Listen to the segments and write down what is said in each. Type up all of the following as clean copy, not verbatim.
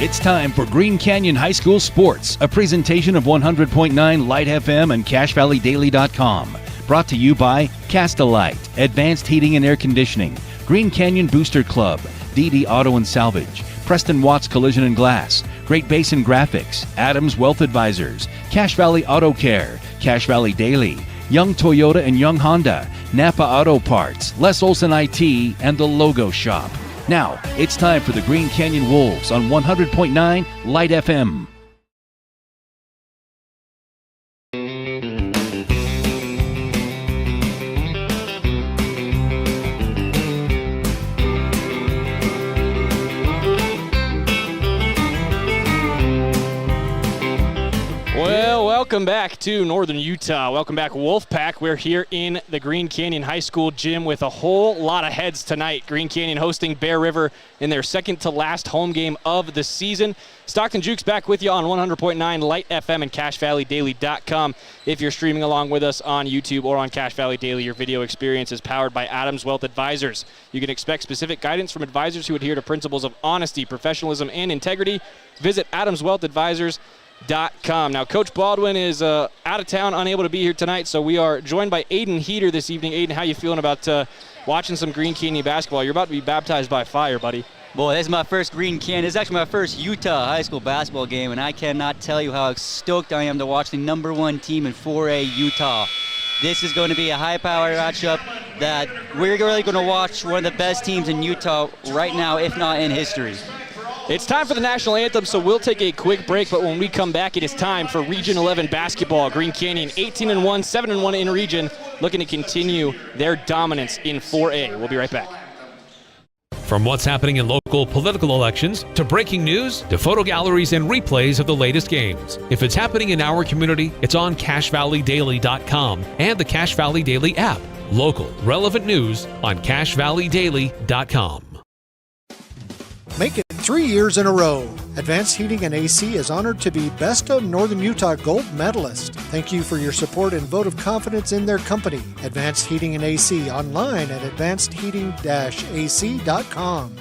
It's time for Green Canyon High School Sports, a presentation of 100.9 Light FM and CashValleyDaily.com. Brought to you by Cast-A-Lite, Advanced Heating and Air Conditioning, Green Canyon Booster Club, DD Auto and Salvage, Preston Watts Collision and Glass, Great Basin Graphics, Adams Wealth Advisors, Cache Valley Auto Care, Cache Valley Daily, Young Toyota and Young Honda, Napa Auto Parts, Les Olson IT, and The Logo Shop. Now, it's time for the Green Canyon Wolves on 100.9 Light FM. Welcome back to Northern Utah. Welcome back, Wolfpack. We're here in the Green Canyon High School gym with a whole lot of heads tonight. Green Canyon hosting Bear River in their second-to-last home game of the season. Stockton Jukes back with you on 100.9 Light FM and CashValleyDaily.com. If you're streaming along with us on YouTube or on Cache Valley Daily, your video experience is powered by Adams Wealth Advisors. You can expect specific guidance from advisors who adhere to principles of honesty, professionalism, and integrity. Visit AdamsWealthAdvisors.com. Now, Coach Baldwin is out of town, unable to be here tonight, so we are joined by Aiden Heater this evening. Aiden, how you feeling about watching some Green Canyon basketball? You're about to be baptized by fire, buddy. Boy, this is my first Green Canyon. This is actually my first Utah high school basketball game, and I cannot tell you how stoked I am to watch the number one team in 4A Utah. This is going to be a high-powered matchup that we're really going to watch one of the best teams in Utah right now, if not in history. It's time for the national anthem, so we'll take a quick break, but when we come back, it is time for Region 11 basketball. Green Canyon 18-1, 7-1 in region, looking to continue their dominance in 4A. We'll be right back. From what's happening in local political elections, to breaking news, to photo galleries and replays of the latest games. If it's happening in our community, it's on CashValleyDaily.com and the Cache Valley Daily app. Local, relevant news on CashValleyDaily.com. Make it 3 years in a row. Advanced Heating and AC is honored to be Best of Northern Utah Gold Medalist. Thank you for your support and vote of confidence in their company. Advanced Heating and AC, online at advancedheating-ac.com.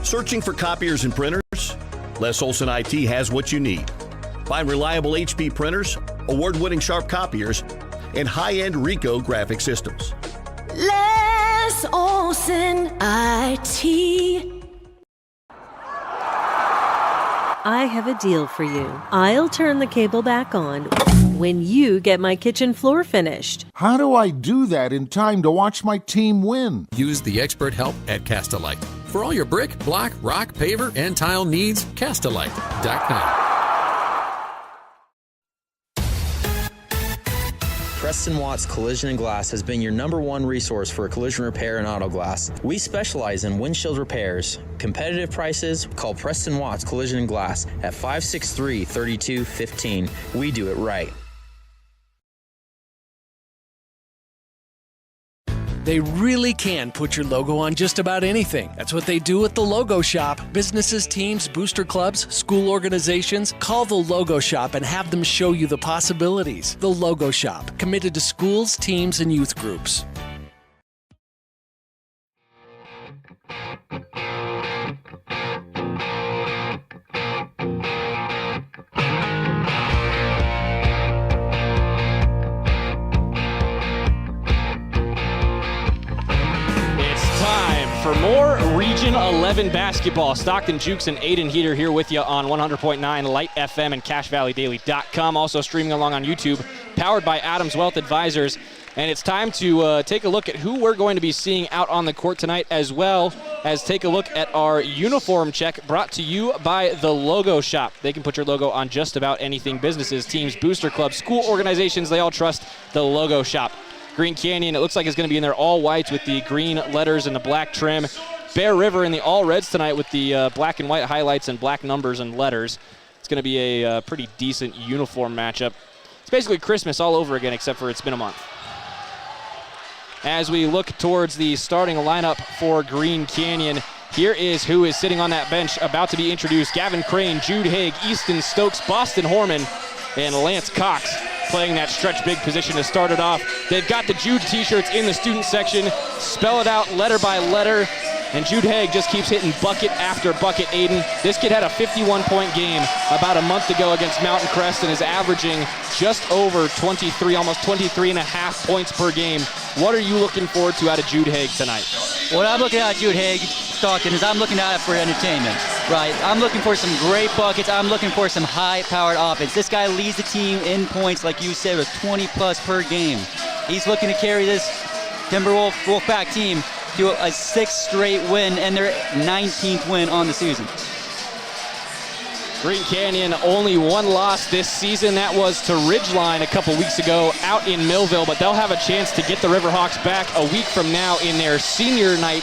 Searching for copiers and printers? Les Olson IT has what you need. Find reliable HP printers, award-winning Sharp copiers, and high-end Ricoh graphic systems. Les Olson IT. I have a deal for you. I'll turn the cable back on when you get my kitchen floor finished. How do I do that in time to watch my team win? Use the expert help at Cast-A-Lite. For all your brick, block, rock, paver, and tile needs, Cast-A-Lite.com. Preston Watts Collision and Glass has been your #1 resource for collision repair and auto glass. We specialize in windshield repairs. Competitive prices, call Preston Watts Collision and Glass at 563-3215. We do it right. They really can put your logo on just about anything. That's what they do at the Logo Shop. Businesses, teams, booster clubs, school organizations, call the Logo Shop and have them show you the possibilities. The Logo Shop, committed to schools, teams, and youth groups. For more Region 11 basketball, Stockton Jukes and Aiden Heater here with you on 100.9 Light FM and CashValleyDaily.com. Also streaming along on YouTube, powered by Adams Wealth Advisors. And it's time to take a look at who we're going to be seeing out on the court tonight, as well as take a look at our uniform check brought to you by the Logo Shop. They can put your logo on just about anything. Businesses, teams, booster clubs, school organizations, they all trust the Logo Shop. Green Canyon, it looks like it's going to be in their all whites with the green letters and the black trim. Bear River in the all reds tonight with the black and white highlights and black numbers and letters. It's going to be a pretty decent uniform matchup. It's basically Christmas all over again, except for it's been a month. As we look towards the starting lineup for Green Canyon, here is who is sitting on that bench about to be introduced. Gavin Crane, Jude Haig, Easton Stokes, Boston Horman, and Lance Cox playing that stretch big position to start it off. They've got the Jude t-shirts in the student section. Spell it out letter by letter. And Jude Haig just keeps hitting bucket after bucket, Aiden. This kid had a 51-point game about a month ago against Mountain Crest and is averaging just over 23, almost 23 and a half points per game. What are you looking forward to out of Jude Haig tonight? What I'm looking at Jude Haig, Stockton, is I'm looking at it for entertainment, right? I'm looking for some great buckets. I'm looking for some high-powered offense. This guy leads the team in points, like you said, with 20-plus per game. He's looking to carry this Wolfpack team to a 6th straight win and their 19th win on the season. Green Canyon only one loss this season. That was to Ridgeline a couple weeks ago out in Millville, but they'll have a chance to get the Riverhawks back a week from now in their senior night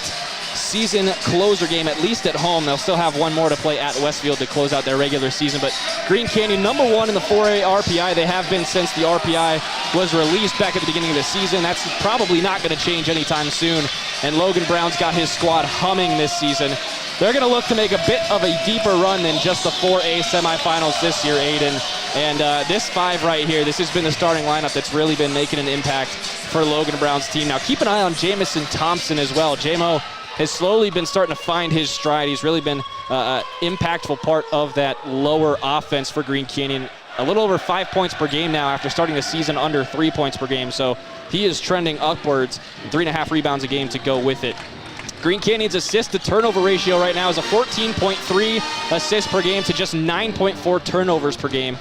season closer game, at least at home. They'll still have one more to play at Westfield to close out their regular season. But Green Canyon, #1 in the 4A RPI. They have been since the RPI was released back at the beginning of the season. That's probably not going to change anytime soon. And Logan Brown's got his squad humming this season. They're going to look to make a bit of a deeper run than just the 4A semifinals this year, Aiden. And this 5 right here, this has been the starting lineup that's really been making an impact for Logan Brown's team. Now keep an eye on Jamison Thompson as well. J-Mo has slowly been starting to find his stride. He's really been an impactful part of that lower offense for Green Canyon. A little over 5 points per game now after starting the season under 3 points per game. So he is trending upwards, 3.5 rebounds a game to go with it. Green Canyon's assist-to-turnover ratio right now is a 14.3 assists per game to just 9.4 turnovers per game.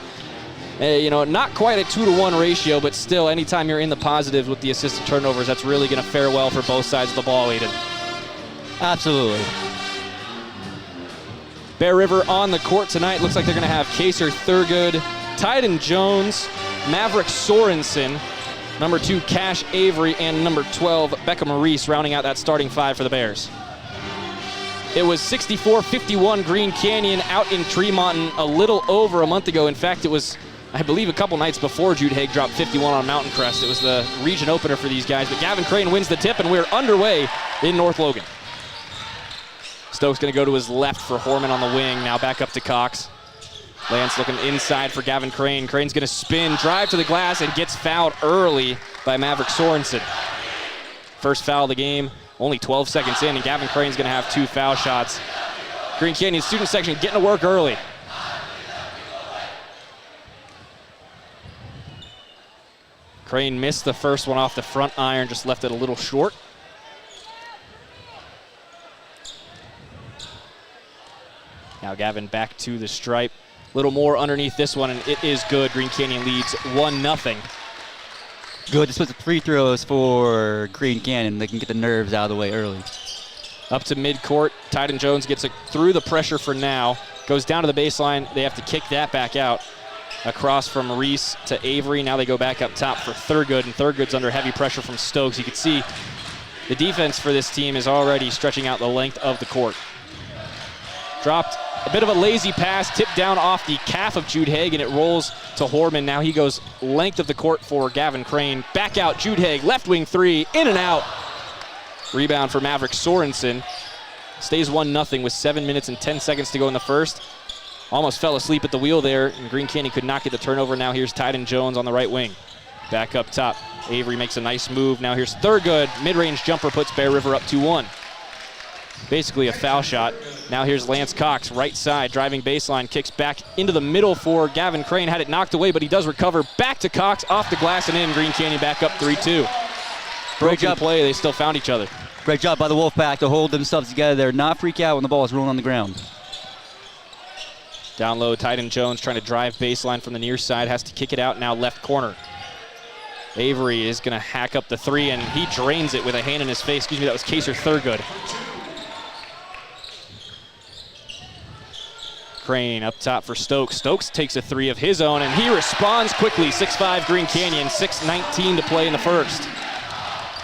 Not quite a 2-to-1 ratio, but still, anytime you're in the positives with the assist to turnovers, that's really going to fare well for both sides of the ball, Aiden. Absolutely. Bear River on the court tonight. Looks like they're going to have Kaser Thurgood, Tyden Jones, Maverick Sorensen, #2 Cash Avery, and #12 Becca Maurice rounding out that starting 5 for the Bears. It was 64-51 Green Canyon out in Tremont a little over a month ago. In fact, it was, I believe, a couple nights before Jude Haig dropped 51 on Mountain Crest. It was the region opener for these guys, but Gavin Crane wins the tip, and we're underway in North Logan. Stokes going to go to his left for Horman on the wing. Now back up to Cox. Lance looking inside for Gavin Crane. Crane's going to spin, drive to the glass, and gets fouled early by Maverick Sorensen. First foul of the game, only 12 seconds in, and Gavin Crane's going to have 2 foul shots. Green Canyon student section getting to work early. Crane missed the first one off the front iron, just left it a little short. Now Gavin back to the stripe. A little more underneath this one, and it is good. Green Canyon leads 1-0. Good. This was the free throws for Green Canyon. They can get the nerves out of the way early. Up to midcourt. Tyden Jones gets it through the pressure for now. Goes down to the baseline. They have to kick that back out. Across from Reese to Avery. Now they go back up top for Thurgood, and Thurgood's under heavy pressure from Stokes. You can see the defense for this team is already stretching out the length of the court. Dropped a bit of a lazy pass, tipped down off the calf of Jude Haig, and it rolls to Horman. Now he goes length of the court for Gavin Crane. Back out, Jude Haig, left wing 3, in and out. Rebound for Maverick Sorensen. Stays 1-0 with 7 minutes and 10 seconds to go in the first. Almost fell asleep at the wheel there, and Green Canyon could not get the turnover. Now here's Tyden Jones on the right wing. Back up top. Avery makes a nice move. Now here's Thurgood. Mid-range jumper puts Bear River up 2-1. Basically a foul shot. Now here's Lance Cox, right side, driving baseline, kicks back into the middle for Gavin Crane. Had it knocked away, but he does recover. Back to Cox, off the glass and in. Green Canyon back up 3-2. Great job play, they still found each other. Great job by the Wolfpack to hold themselves together there, not freak out when the ball is rolling on the ground. Down low, Tyden Jones trying to drive baseline from the near side, has to kick it out now left corner. Avery is going to hack up the 3, and he drains it with a hand in his face. Excuse me, that was Kaser Thurgood. Crane up top for Stokes. Stokes takes a 3 of his own, and he responds quickly. 6-5 Green Canyon, 6:19 to play in the first.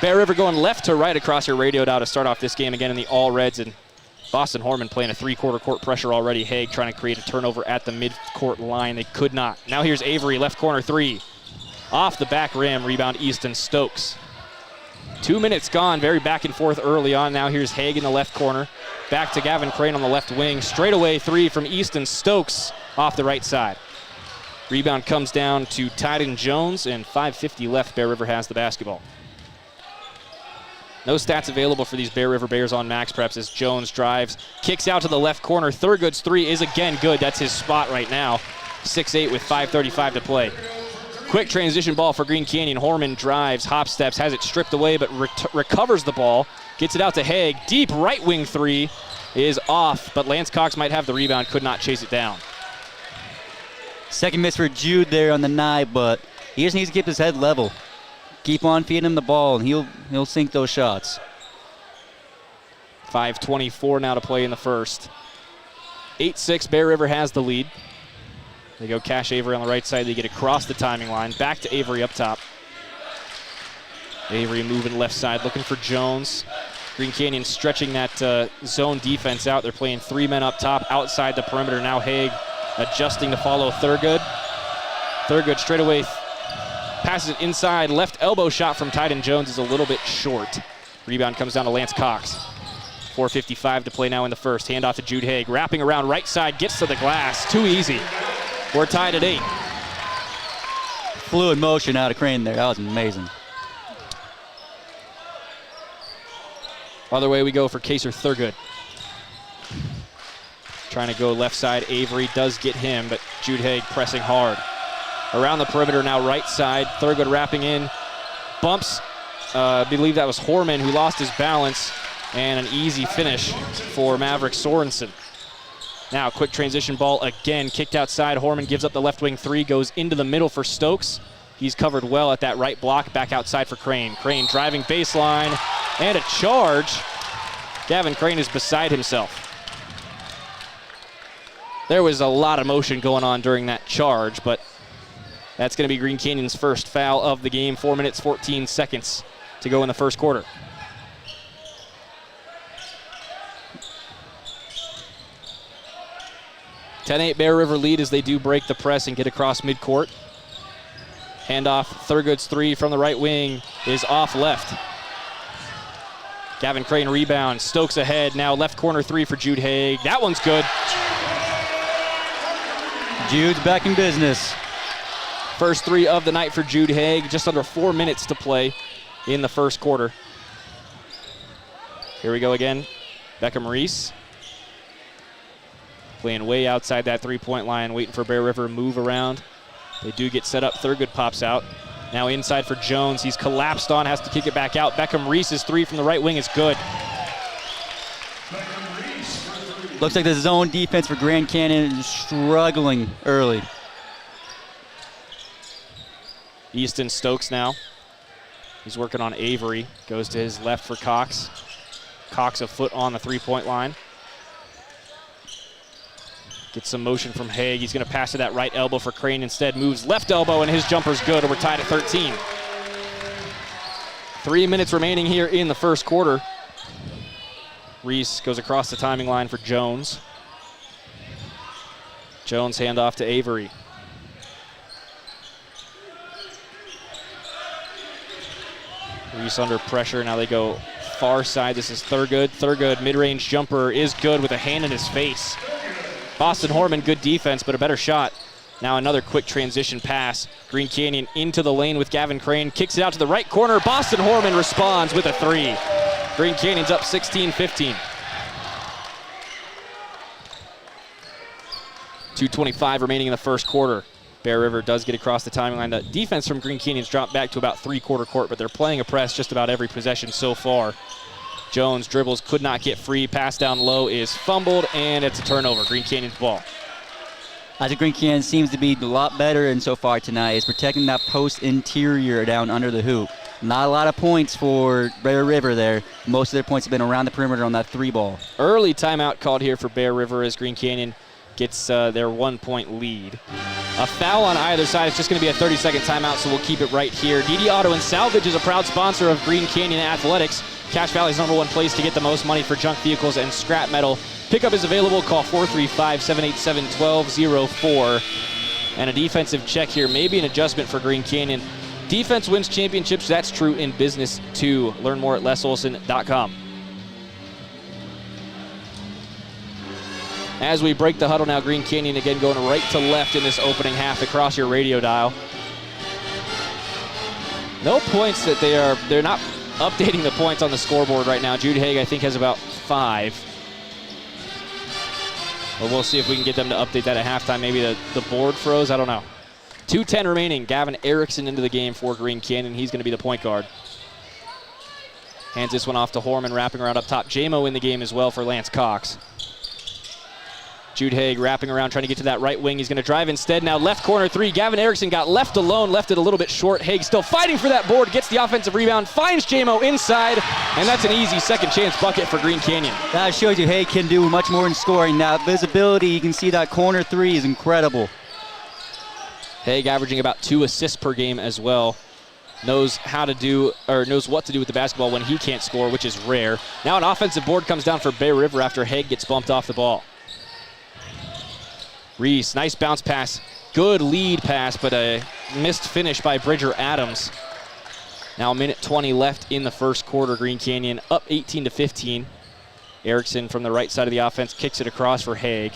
Bear River going left to right across your radio dial to start off this game again in the all reds, and Boston Horman playing a 3-quarter court pressure already. Haig trying to create a turnover at the mid-court line. They could not. Now here's Avery, left corner 3. Off the back rim, rebound Easton Stokes. 2 minutes gone, very back and forth early on. Now here's Haig in the left corner. Back to Gavin Crane on the left wing. Straightaway 3 from Easton Stokes off the right side. Rebound comes down to Tyden Jones, and 5:50 left. Bear River has the basketball. No stats available for these Bear River Bears on Max Preps as Jones drives, kicks out to the left corner. Thurgood's three is again good. That's his spot right now. 6'8" with 5:35 to play. Quick transition ball for Green Canyon. Horman drives, hop steps, has it stripped away, but recovers the ball. Gets it out to Haig. Deep right wing three is off, but Lance Cox might have the rebound, could not chase it down. Second miss for Jude there on the night, but he just needs to keep his head level. Keep on feeding him the ball, and he'll sink those shots. 5:24 now to play in the first. 8-6, Bear River has the lead. They go Cash Avery on the right side. They get across the timing line. Back to Avery up top. Avery moving left side, looking for Jones. Green Canyon stretching that zone defense out. They're playing 3 men up top, outside the perimeter. Now Haig adjusting to follow Thurgood. Thurgood straight away passes it inside. Left elbow shot from Tyden Jones is a little bit short. Rebound comes down to Lance Cox. 4:55 to play now in the first. Handoff to Jude Haig. Wrapping around right side, gets to the glass. Too easy. We're tied at 8. Fluid motion out of Crane there. That was amazing. Other way we go for Kaser Thurgood. Trying to go left side. Avery does get him, but Jude Haig pressing hard. Around the perimeter now, right side. Thurgood wrapping in. Bumps. I believe that was Horman who lost his balance. And an easy finish for Maverick Sorensen. Now, quick transition ball again. Kicked outside. Horman gives up the left wing three. Goes into the middle for Stokes. He's covered well at that right block. Back outside for Crane. Crane driving baseline. And a charge. Gavin Crane is beside himself. There was a lot of motion going on during that charge, but that's going to be Green Canyon's first foul of the game. 4 minutes, 14 seconds to go in the first quarter. (10-8) Bear River lead as they do break the press and get across midcourt. Handoff, Thurgood's three from the right wing is off left. Gavin Crane rebound, Stokes ahead, now left corner three for Jude Haig. That one's good. Jude's back in business. First three of the night for Jude Haig, just under 4 minutes to play in the first quarter. Here we go again, Beckham Reese. Playing way outside that three-point line, waiting for Bear River to move around. They do get set up. Thurgood pops out. Now inside for Jones. He's collapsed on, has to kick it back out. Beckham Reese's three from the right wing is good. Looks like the zone defense for Grand Canyon is struggling early. Easton Stokes now. He's working on Avery. Goes to his left for Cox. Cox a foot on the three-point line. Gets some motion from Haig. He's going to pass to that right elbow for Crane. Instead moves left elbow, and his jumper's good, and we're tied at 13. 3 minutes remaining here in the first quarter. Reese goes across the timing line for Jones. Jones handoff to Avery. Reese under pressure. Now they go far side. This is Thurgood. Thurgood, mid-range jumper is good with a hand in his face. Boston Horman, good defense, but a better shot. Now another quick transition pass. Green Canyon into the lane with Gavin Crane. Kicks it out to the right corner. Boston Horman responds with a three. Green Canyon's up 16-15. 2:25 remaining in the first quarter. Bear River does get across the timing line. The defense from Green Canyon's dropped back to about three-quarter court, but they're playing a press just about every possession so far. Jones dribbles, could not get free. Pass down low is fumbled, and it's a turnover. Green Canyon's ball. I think Green Canyon seems to be a lot better in so far tonight. Is protecting that post interior down under the hoop. Not a lot of points for Bear River there. Most of their points have been around the perimeter on that three ball. Early timeout called here for Bear River as Green Canyon gets their 1 point lead. A foul on either side. It's just going to be a 30-second timeout, so we'll keep it right here. DD Auto and Salvage is a proud sponsor of Green Canyon Athletics. Cache Valley's #1 place to get the most money for junk vehicles and scrap metal. Pickup is available. Call 435-787-1204. And a defensive check here. Maybe an adjustment for Green Canyon. Defense wins championships. That's true in business, too. Learn more at lesolson.com. As we break the huddle now, Green Canyon again going right to left in this opening half across your radio dial. No points that they're not updating the points on the scoreboard right now. Jude Haig, I think, has about 5. But we'll see if we can get them to update that at halftime. Maybe the board froze. I don't know. 2:10 remaining. Gavin Erickson into the game for Green Canyon. He's going to be the point guard. Hands this one off to Horman, wrapping around up top. J-Mo in the game as well for Lance Cox. Jude Haig wrapping around, trying to get to that right wing. He's going to drive instead. Now left corner 3. Gavin Erickson got left alone, left it a little bit short. Haig still fighting for that board, gets the offensive rebound, finds J-Mo inside, and that's an easy second chance bucket for Green Canyon. That shows you Haig can do much more in scoring. That visibility, you can see that corner 3 is incredible. Haig averaging about 2 assists per game as well. Knows what to do with the basketball when he can't score, which is rare. Now an offensive board comes down for Bear River after Haig gets bumped off the ball. Reese, nice bounce pass. Good lead pass, but a missed finish by Bridger Adams. Now a minute 20 left in the first quarter. Green Canyon up 18-15. Erickson from the right side of the offense kicks it across for Haig.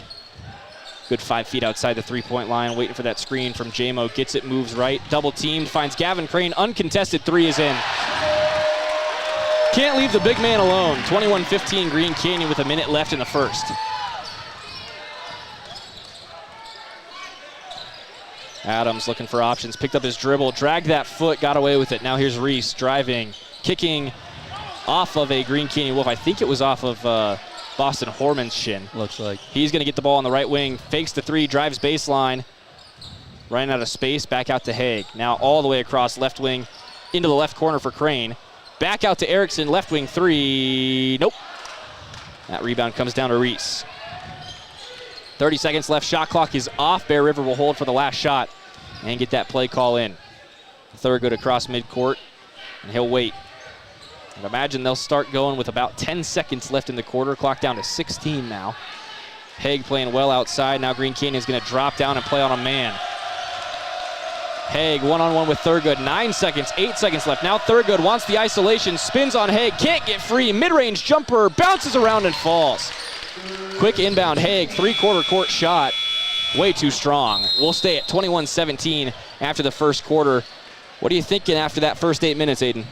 Good 5 feet outside the three-point line, waiting for that screen from J-Mo. Gets it, moves right, double teamed, finds Gavin Crane. Uncontested 3 is in. Can't leave the big man alone. 21-15 Green Canyon with a minute left in the first. Adams looking for options, picked up his dribble, dragged that foot, got away with it. Now here's Reese driving, kicking off of a Green Canyon Wolf. I think it was off of Boston Horman's shin. Looks like. He's going to get the ball on the right wing, fakes the 3, drives baseline, running out of space, back out to Haig. Now all the way across left wing into the left corner for Crane. Back out to Erickson, left wing 3, nope. That rebound comes down to Reese. 30 seconds left, shot clock is off. Bear River will hold for the last shot and get that play call in. Thurgood across midcourt, and he'll wait. I'd imagine they'll start going with about 10 seconds left in the quarter. Clock down to 16 now. Haig playing well outside. Now Green Canyon's going to drop down and play on a man. Haig one-on-one with Thurgood. 9 seconds, 8 seconds left. Now Thurgood wants the isolation, spins on Haig, can't get free. Mid-range jumper, bounces around and falls. Quick inbound Haig, 3/4 court shot. Way too strong. We'll stay at 21-17 after the first quarter. What are you thinking after that first 8 minutes, Aiden?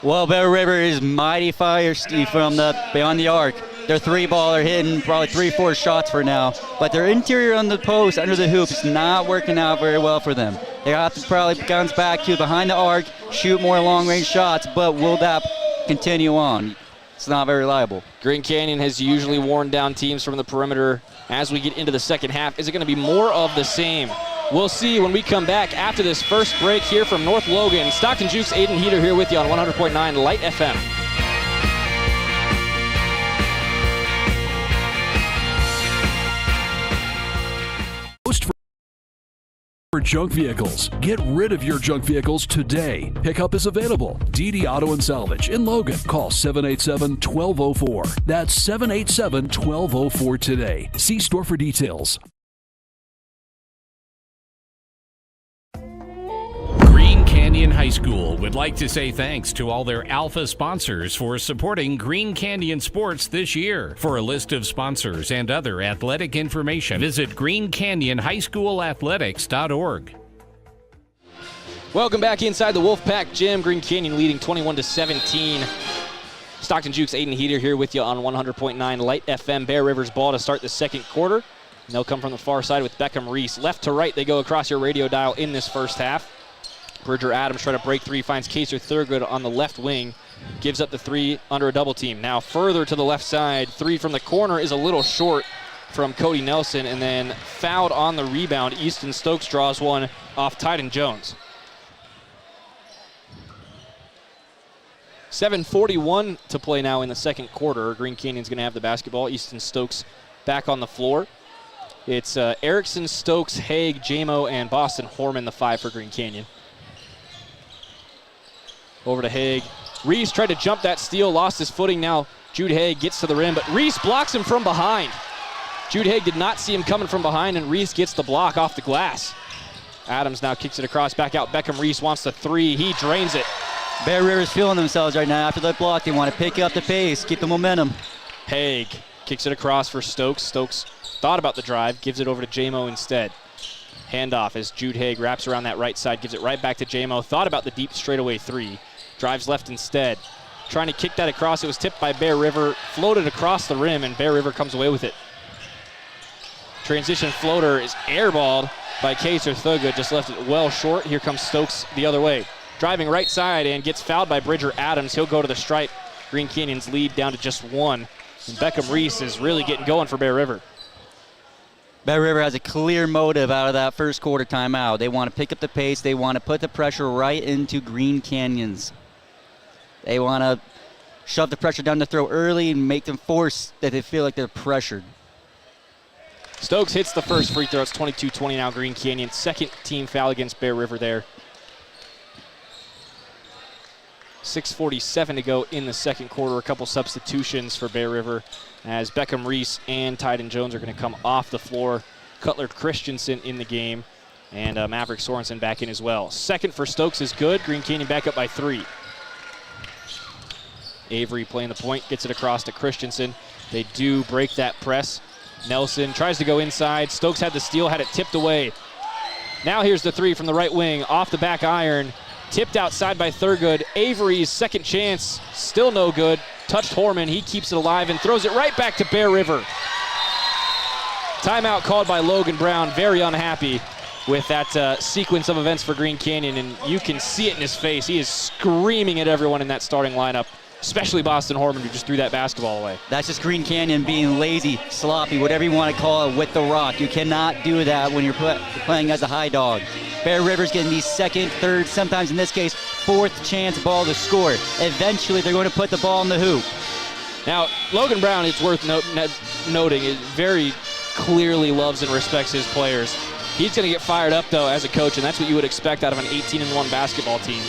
Well, Bear River is mighty feisty from beyond the arc. Their 3-ball are hitting probably 3-4 shots for now, but their interior on the post under the hoop is not working out very well for them. They have to probably bounce back to behind the arc, shoot more long-range shots, but will that continue on? It's not very reliable. Green Canyon has usually worn down teams from the perimeter as we get into the second half. Is it going to be more of the same? We'll see when we come back after this first break here from North Logan. Stockton Jukes, Aiden Heater here with you on 100.9 Light FM. For junk vehicles. Get rid of your junk vehicles today. Pickup is available. DD Auto and Salvage in Logan. Call 787-1204. That's 787-1204 today. See store for details. Green Canyon High School would like to say thanks to all their Alpha sponsors for supporting Green Canyon sports this year. For a list of sponsors and other athletic information, visit greencanyonhighschoolathletics.org. Welcome back inside the Wolfpack Gym. Green Canyon leading 21-17. Stockton Jukes, Aiden Heater here with you on 100.9 Light FM. Bear River's ball to start the second quarter. And they'll come from the far side with Beckham Reese. Left to right, they go across your radio dial in this first half. Bridger Adams trying to break 3, finds Kaser Thurgood on the left wing. Gives up the 3 under a double team. Now further to the left side, 3 from the corner is a little short from Cody Nelson, and then fouled on the rebound. Easton Stokes draws one off Tyden Jones. 7:41 to play now in the second quarter. Green Canyon's going to have the basketball. Easton Stokes back on the floor. It's Erickson, Stokes, Haig, J-Mo, and Boston Horman, the 5 for Green Canyon. Over to Haig. Reese tried to jump that steal, lost his footing. Now Jude Haig gets to the rim, but Reese blocks him from behind. Jude Haig did not see him coming from behind, and Reese gets the block off the glass. Adams now kicks it across, back out. Beckham Reese wants the 3. He drains it. Bear River's feeling themselves right now after that block. They want to pick up the pace, keep the momentum. Haig kicks it across for Stokes. Stokes thought about the drive, gives it over to J-Mo instead. Handoff as Jude Haig wraps around that right side, gives it right back to J-Mo. Thought about the deep straightaway 3. Drives left instead. Trying to kick that across. It was tipped by Bear River. Floated across the rim, and Bear River comes away with it. Transition floater is airballed by Kaser Thurgood. Just left it well short. Here comes Stokes the other way. Driving right side and gets fouled by Bridger Adams. He'll go to the stripe. Green Canyon's lead down to just 1. And Beckham Reese is really getting going for Bear River. Bear River has a clear motive out of that first quarter timeout. They want to pick up the pace. They want to put the pressure right into Green Canyons. They want to shove the pressure down the throat early and make them force that they feel like they're pressured. Stokes hits the first free throw. It's 22-20 now, Green Canyon. Second team foul against Bear River there. 6:47 to go in the second quarter. A couple substitutions for Bear River as Beckham Reese and Tyden Jones are going to come off the floor. Cutler Christensen in the game, and Maverick Sorensen back in as well. Second for Stokes is good. Green Canyon back up by 3. Avery playing the point, gets it across to Christensen. They do break that press. Nelson tries to go inside. Stokes had the steal, had it tipped away. Now here's the 3 from the right wing, off the back iron. Tipped outside by Thurgood. Avery's second chance, still no good. Touched Horman, he keeps it alive and throws it right back to Bear River. Timeout called by Logan Brown, very unhappy with that sequence of events for Green Canyon, and you can see it in his face. He is screaming at everyone in that starting lineup, especially Boston Horman, who just threw that basketball away. That's just Green Canyon being lazy, sloppy, whatever you want to call it, with the rock. You cannot do that when you're playing as a high dog. Bear River's getting the second, third, sometimes in this case, fourth chance ball to score. Eventually, they're going to put the ball in the hoop. Now, Logan Brown, it's worth noting, is very clearly loves and respects his players. He's going to get fired up, though, as a coach, and that's what you would expect out of an 18-1 basketball team.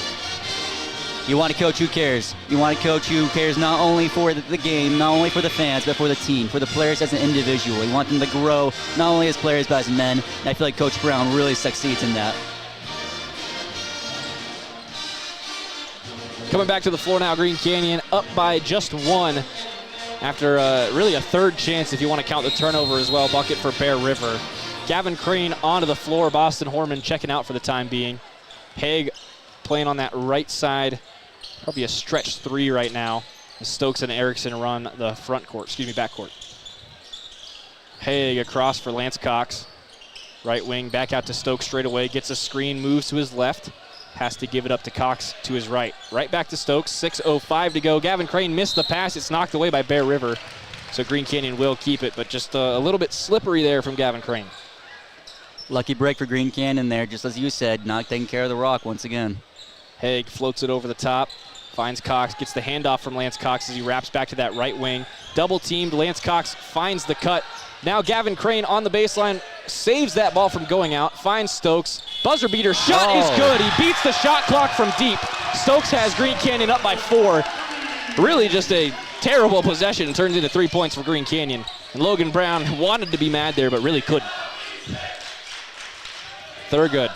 You want a coach who cares. You want a coach who cares not only for the game, not only for the fans, but for the team, for the players as an individual. You want them to grow, not only as players, but as men. And I feel like Coach Brown really succeeds in that. Coming back to the floor now, Green Canyon up by just 1 after really a third chance, if you want to count the turnover as well, bucket for Bear River. Gavin Crane onto the floor. Boston Horman checking out for the time being. Haig playing on that right side. Probably a stretch 3 right now. Stokes and Erickson run the backcourt. Haig across for Lance Cox. Right wing, back out to Stokes straight away. Gets a screen, moves to his left. Has to give it up to Cox to his right. Right back to Stokes, 6:05 to go. Gavin Crane missed the pass. It's knocked away by Bear River. So Green Canyon will keep it, but just a little bit slippery there from Gavin Crane. Lucky break for Green Canyon there, just as you said, not taking care of the rock once again. Haig floats it over the top, finds Cox, gets the handoff from Lance Cox as he wraps back to that right wing. Double teamed, Lance Cox finds the cut. Now Gavin Crane on the baseline, saves that ball from going out, finds Stokes. Buzzer beater shot is good. He beats the shot clock from deep. Stokes has Green Canyon up by 4. Really just a terrible possession. Turns into 3 points for Green Canyon. And Logan Brown wanted to be mad there, but really couldn't. Thurgood.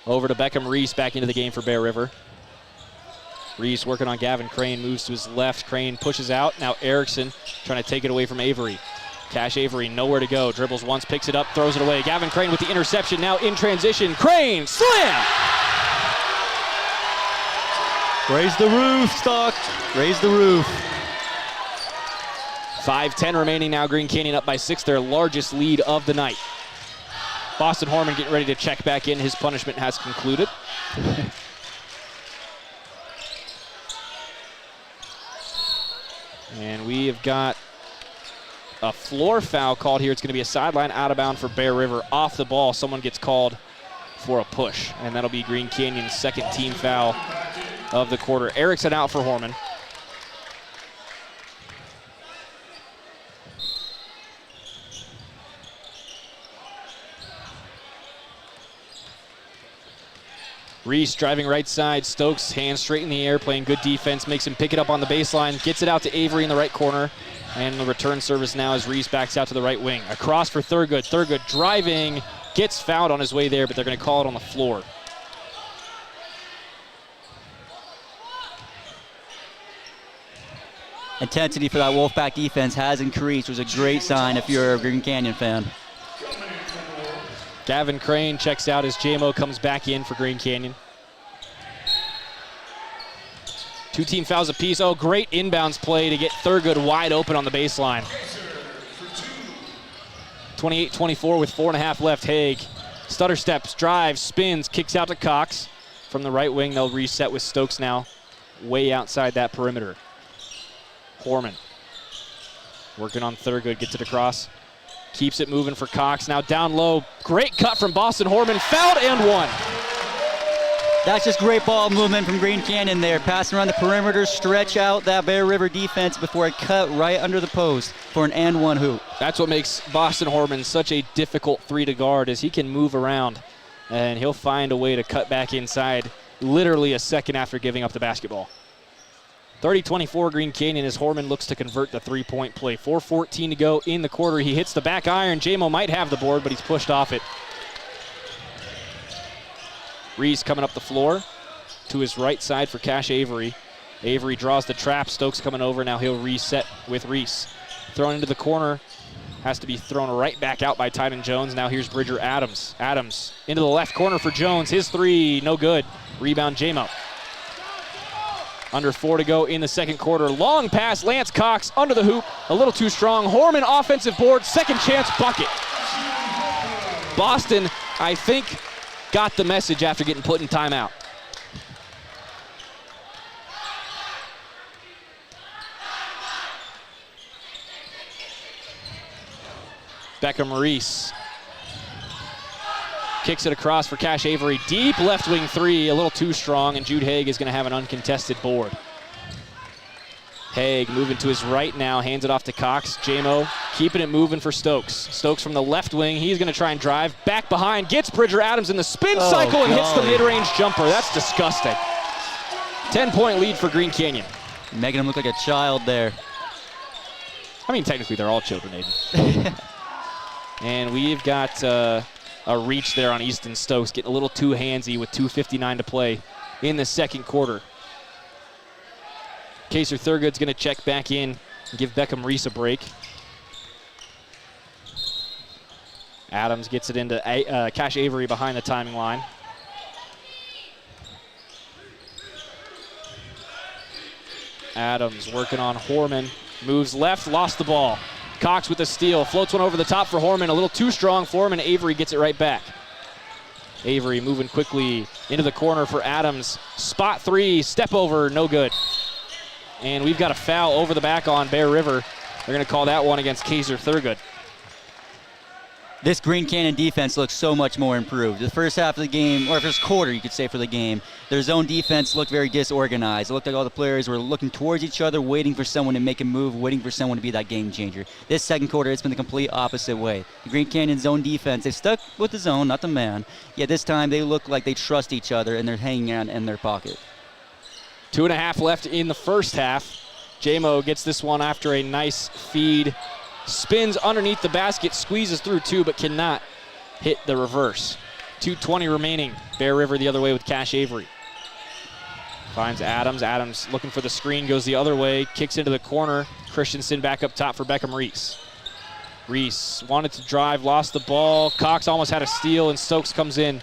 Over to Beckham Reese, back into the game for Bear River. Reese working on Gavin Crane, moves to his left. Crane pushes out. Now Erickson trying to take it away from Avery. Cash Avery, nowhere to go. Dribbles once, picks it up, throws it away. Gavin Crane with the interception, now in transition. Crane, slam! Raise the roof, Stock. Raise the roof. 5:10 remaining now. Green Canyon up by 6, their largest lead of the night. Boston Horman getting ready to check back in. His punishment has concluded. And we have got a floor foul called here. It's going to be a sideline out of bound for Bear River. Off the ball, someone gets called for a push, and that'll be Green Canyon's second team foul of the quarter. Erickson out for Horman. Reese driving right side. Stokes, hands straight in the air, playing good defense, makes him pick it up on the baseline, gets it out to Avery in the right corner, and the return service now as Reese backs out to the right wing. Across for Thurgood. Thurgood driving, gets fouled on his way there, but they're going to call it on the floor. Intensity for that Wolfpack defense has increased, which is a great sign if you're a Green Canyon fan. Gavin Crane checks out as JMO comes back in for Green Canyon. Two team fouls apiece. Oh, great inbounds play to get Thurgood wide open on the baseline. 28-24 with 4.5 left. Haig stutter steps, drives, spins, kicks out to Cox. From the right wing, they'll reset with Stokes now way outside that perimeter. Horman working on Thurgood, gets it across. Keeps it moving for Cox. Now down low. Great cut from Boston Horman. Fouled and one. That's just great ball movement from Green Canyon there. Passing around the perimeter, stretch out that Bear River defense before it cut right under the post for an and one hoop. That's what makes Boston Horman such a difficult three to guard, is he can move around and he'll find a way to cut back inside literally a second after giving up the basketball. 30-24 Green Canyon as Horman looks to convert the three-point play. 4:14 to go in the quarter. He hits the back iron. J-Mo might have the board, but he's pushed off it. Reese coming up the floor to his right side for Cash Avery. Avery draws the trap. Stokes coming over. Now he'll reset with Reese. Thrown into the corner. Has to be thrown right back out by Tyden Jones. Now here's Bridger Adams. Adams into the left corner for Jones. His three, no good. Rebound, J-Mo. Under 4 to go in the second quarter. Long pass, Lance Cox under the hoop. A little too strong. Horman offensive board. Second chance bucket. Boston, I think, got the message after getting put in timeout. Beckham Reese kicks it across for Cash Avery. Deep left wing three, a little too strong, and Jude Haig is going to have an uncontested board. Haig moving to his right now, hands it off to Cox. J-Mo keeping it moving for Stokes. Stokes from the left wing, he's going to try and drive. Back behind, gets Bridger Adams in the spin cycle and hits the mid-range jumper. That's disgusting. 10-point lead for Green Canyon. Making him look like a child there. I mean, technically they're all children, Aiden. And we've got a reach there on Easton Stokes, getting a little too handsy with 2:59 to play in the second quarter. Kaser Thurgood's going to check back in and give Beckham Reese a break. Adams gets it into Cash Avery behind the timing line. Adams working on Horman. Moves left, lost the ball. Cox with a steal, floats one over the top for Horman. A little too strong for him, and Avery gets it right back. Avery moving quickly into the corner for Adams. Spot three, step over, no good. And we've got a foul over the back on Bear River. They're going to call that one against Kaser Thurgood. This Green Canyon defense looks so much more improved. The first half of the game, or first quarter you could say for the game, their zone defense looked very disorganized. It looked like all the players were looking towards each other, waiting for someone to make a move, waiting for someone to be that game changer. This second quarter, it's been the complete opposite way. The Green Canyon zone defense, they've stuck with the zone, not the man. Yet this time they look like they trust each other and they're hanging out in their pocket. 2.5 left in the first half. J-Mo gets this one after a nice feed. Spins underneath the basket, squeezes through two, but cannot hit the reverse. 2:20 remaining. Bear River the other way with Cash Avery. Finds Adams. Adams looking for the screen, goes the other way, kicks into the corner. Christensen back up top for Beckham Reese. Reese wanted to drive, lost the ball. Cox almost had a steal, and Stokes comes in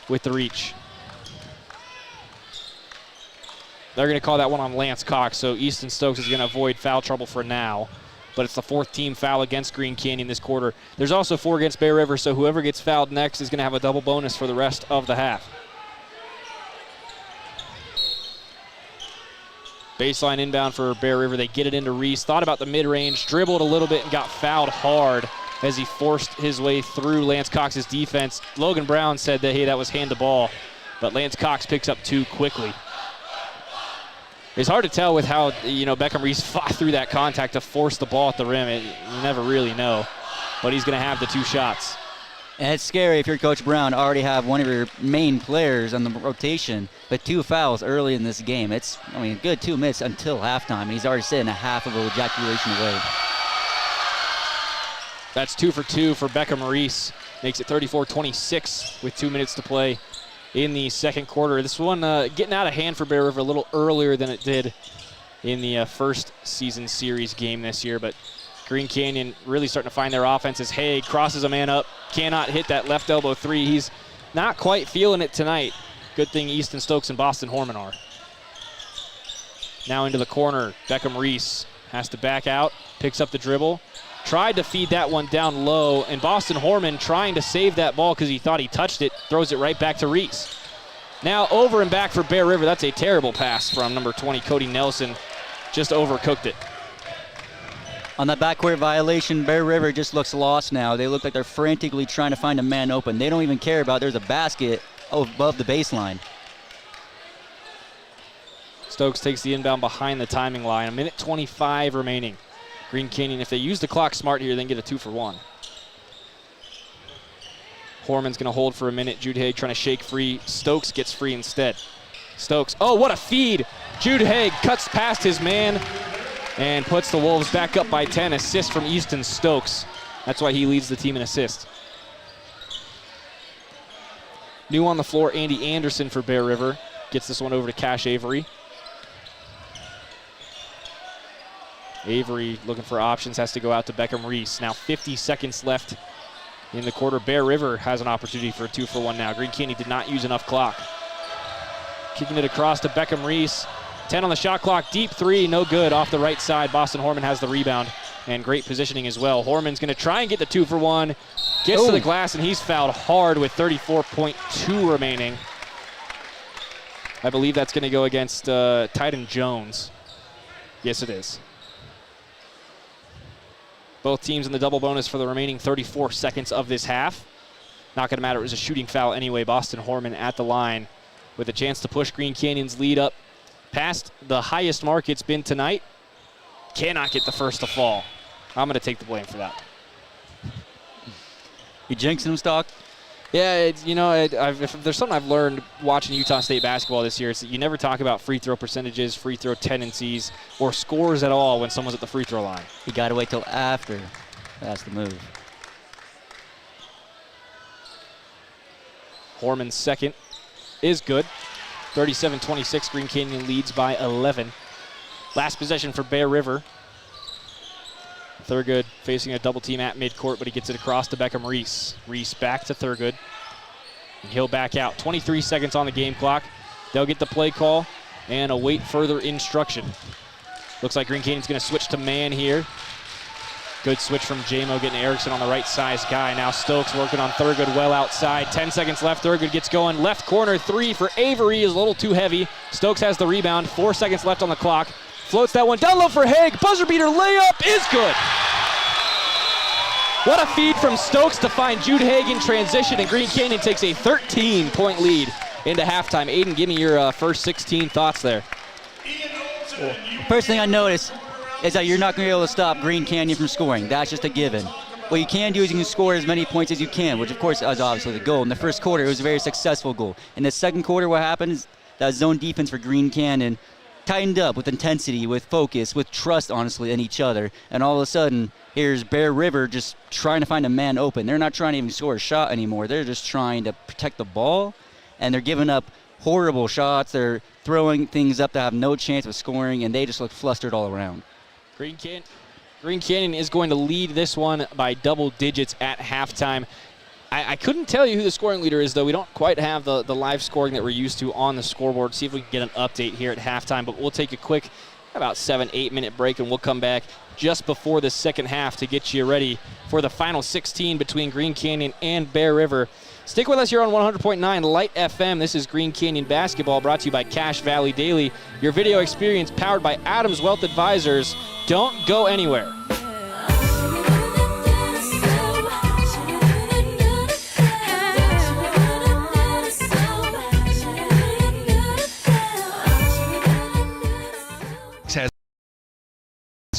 with the reach. They're going to call that one on Lance Cox, so Easton Stokes is going to avoid foul trouble for now. But it's the fourth team foul against Green Canyon this quarter. There's also 4 against Bear River, so whoever gets fouled next is going to have a double bonus for the rest of the half. Baseline inbound for Bear River. They get it into Reese. Thought about the mid-range, dribbled a little bit, and got fouled hard as he forced his way through Lance Cox's defense. Logan Brown said that, hey, that was hand the ball. But Lance Cox picks up 2 quickly. It's hard to tell with how, Beckham Reese fought through that contact to force the ball at the rim. You never really know. But he's going to have the 2 shots. And it's scary if you're Coach Brown, already have one of your main players on the rotation, but 2 fouls early in this game. It's, good 2 minutes until halftime. He's already sitting a half of a ejaculation away. That's 2 for 2 for Beckham Reese. Makes it 34-26 with 2 minutes to play in the second quarter. This one getting out of hand for Bear River a little earlier than it did in the first season series game this year, but Green Canyon really starting to find their offense as Haig crosses a man up, cannot hit that left elbow 3. He's not quite feeling it tonight. Good thing Easton Stokes and Boston Horman are. Now into the corner. Beckham Reese has to back out, picks up the dribble. Tried to feed that one down low, and Boston Horman trying to save that ball because he thought he touched it, throws it right back to Reese. Now over and back for Bear River. That's a terrible pass from number 20, Cody Nelson. Just overcooked it. On that backcourt violation, Bear River just looks lost now. They look like they're frantically trying to find a man open. They don't even care about there's a basket above the baseline. Stokes takes the inbound behind the timing line. 1:25 remaining. Green Canyon, if they use the clock smart here, then get a 2-for-1. Horman's going to hold for a minute. Jude Haig trying to shake free. Stokes gets free instead. Stokes, oh, what a feed. Jude Haig cuts past his man and puts the Wolves back up by 10. Assist from Easton Stokes. That's why he leads the team in assists. New on the floor, Andy Anderson for Bear River. Gets this one over to Cash Avery. Avery looking for options, has to go out to Beckham Reese. Now 50 seconds left in the quarter. Bear River has an opportunity for a 2-for-1 now. Green Canyon did not use enough clock. Kicking it across to Beckham Reese. 10 on the shot clock, deep three, no good. Off the right side, Boston Horman has the rebound and great positioning as well. Horman's gonna try and get the 2-for-1. Gets to the glass and he's fouled hard with 34.2 remaining. I believe that's gonna go against Titan Jones. Yes, it is. Both teams in the double bonus for the remaining 34 seconds of this half. Not going to matter. It was a shooting foul anyway. Boston Horman at the line with a chance to push Green Canyon's lead up past the highest mark it's been tonight. Cannot get the first to fall. I'm going to take the blame for that. You jinxing him, Stock? Yeah, if there's something I've learned watching Utah State basketball this year, it's that you never talk about free throw percentages, free throw tendencies, or scores at all when someone's at the free throw line. You got to wait till after. That's the move. Horman's second is good. 37-26, Green Canyon leads by 11. Last possession for Bear River. Thurgood facing a double team at midcourt, but he gets it across to Beckham Reese. Reese back to Thurgood. And he'll back out. 23 seconds on the game clock. They'll get the play call and await further instruction. Looks like Green Canyon's going to switch to man here. Good switch from J-Mo, getting Erickson on the right size guy. Now Stokes working on Thurgood well outside. 10 seconds left. Thurgood gets going. Left corner three for Avery is a little too heavy. Stokes has the rebound. 4 seconds left on the clock. Floats that one down low for Haig. Buzzer beater layup is good. What a feed from Stokes to find Jude Haig in transition, and Green Canyon takes a 13-point lead into halftime. Aiden, give me your first 16 thoughts there. First thing I noticed is that you're not going to be able to stop Green Canyon from scoring. That's just a given. What you can do is you can score as many points as you can, which of course is obviously the goal. In the first quarter, it was a very successful goal. In the second quarter, what happened is that zone defense for Green Canyon tightened up with intensity, with focus, with trust, honestly, in each other. And all of a sudden, here's Bear River just trying to find a man open. They're not trying to even score a shot anymore. They're just trying to protect the ball, and they're giving up horrible shots. They're throwing things up that have no chance of scoring, and they just look flustered all around. Green Canyon is going to lead this one by double digits at halftime. I couldn't tell you who the scoring leader is, though. We don't quite have the live scoring that we're used to on the scoreboard. See if we can get an update here at halftime. But we'll take a quick, about 7-8 minute break, and we'll come back just before the second half to get you ready for the final 16 between Green Canyon and Bear River. Stick with us here on 100.9 Light FM. This is Green Canyon Basketball, brought to you by Cache Valley Daily. Your video experience powered by Adams Wealth Advisors. Don't go anywhere.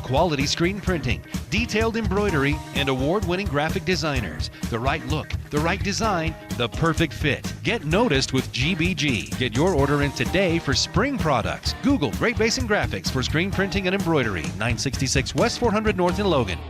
Quality screen printing, detailed embroidery, and award-winning graphic designers. The right look, the right design, the perfect fit. Get noticed with GBG. Get your order in today for spring products. Google Great Basin Graphics for screen printing and embroidery. 966 West 400 North in Logan.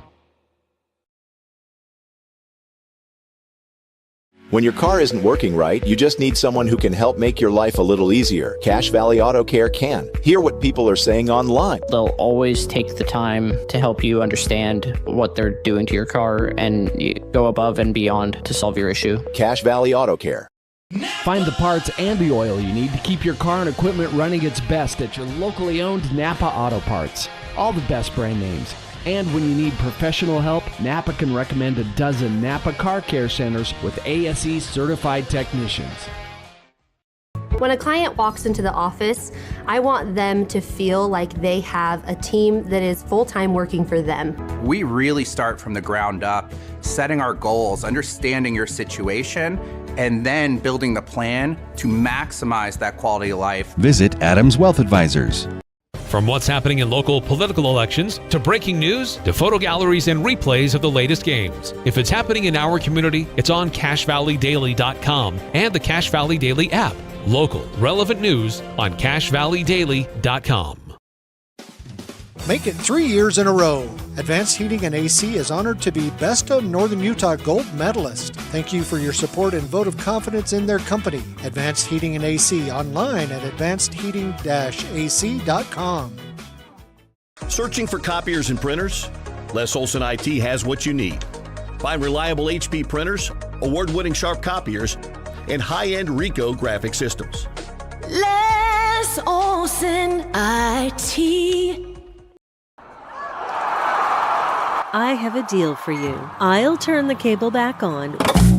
When your car isn't working right, you just need someone who can help make your life a little easier. Cache Valley Auto Care can. Hear what people are saying online. They'll always take the time to help you understand what they're doing to your car and go above and beyond to solve your issue. Cache Valley Auto Care. Find the parts and the oil you need to keep your car and equipment running its best at your locally owned Napa Auto Parts. All the best brand names. And when you need professional help, Napa can recommend a dozen Napa Car Care Centers with ASE certified technicians. When a client walks into the office, I want them to feel like they have a team that is full-time working for them. We really start from the ground up, setting our goals, understanding your situation, and then building the plan to maximize that quality of life. Visit Adams Wealth Advisors. From what's happening in local political elections to breaking news to photo galleries and replays of the latest games. If it's happening in our community, it's on CashValleyDaily.com and the Cache Valley Daily app. Local, relevant news on CashValleyDaily.com. Make it 3 years in a row. Advanced Heating and AC is honored to be Best of Northern Utah Gold Medalist. Thank you for your support and vote of confidence in their company. Advanced Heating and AC online at advancedheating-ac.com. Searching for copiers and printers? Les Olson IT has what you need. Find reliable HP printers, award-winning Sharp copiers, and high-end Ricoh graphic systems. Les Olson IT. I have a deal for you. I'll turn the cable back on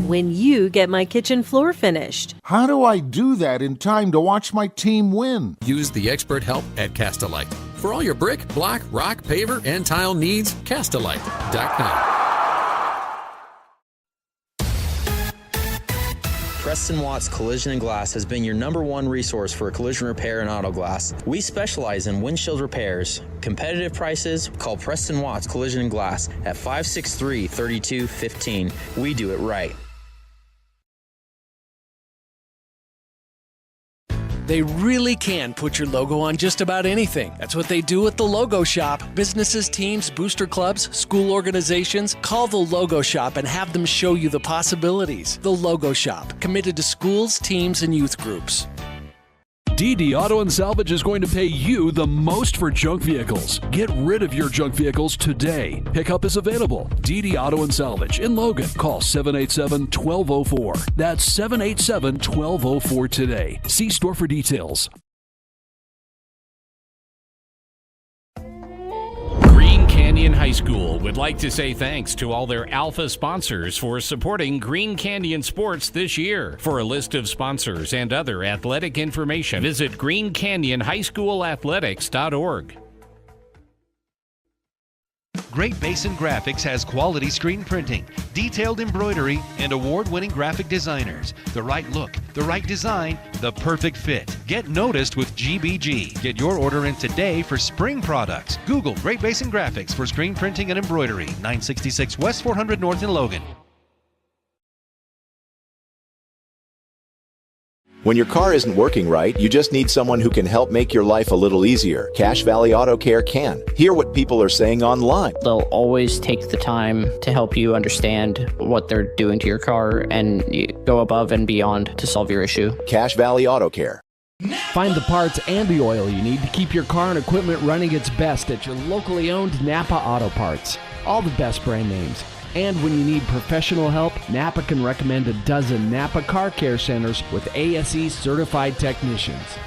when you get my kitchen floor finished. How do I do that in time to watch my team win? Use the expert help at Castalite. For all your brick, block, rock, paver, and tile needs, Castalite.com. Preston Watts Collision and Glass has been your #1 resource for collision repair and auto glass. We specialize in windshield repairs. Competitive prices, call Preston Watts Collision and Glass at 563-3215. We do it right. They really can put your logo on just about anything. That's what they do at the Logo Shop. Businesses, teams, booster clubs, school organizations. Call the Logo Shop and have them show you the possibilities. The Logo Shop, committed to schools, teams, and youth groups. DD Auto and Salvage is going to pay you the most for junk vehicles. Get rid of your junk vehicles today. Pickup is available. DD Auto and Salvage in Logan. Call 787-1204. That's 787-1204 today. See store for details. Green Canyon High School would like to say thanks to all their Alpha sponsors for supporting Green Canyon sports this year. For a list of sponsors and other athletic information, visit greencanyonhighschoolathletics.org. Great Basin Graphics has quality screen printing, detailed embroidery, and award-winning graphic designers. The right look, the right design, the perfect fit. Get noticed with GBG. Get your order in today for spring products. Google Great Basin Graphics for screen printing and embroidery. 966 West 400 North in Logan. When your car isn't working right, you just need someone who can help make your life a little easier. Cache Valley Auto Care can. Hear what people are saying online. They'll always take the time to help you understand what they're doing to your car and go above and beyond to solve your issue. Cache Valley Auto Care. Find the parts and the oil you need to keep your car and equipment running its best at your locally owned Napa Auto Parts. All the best brand names. And when you need professional help, Napa can recommend a dozen Napa Car Care Centers with ASE certified technicians.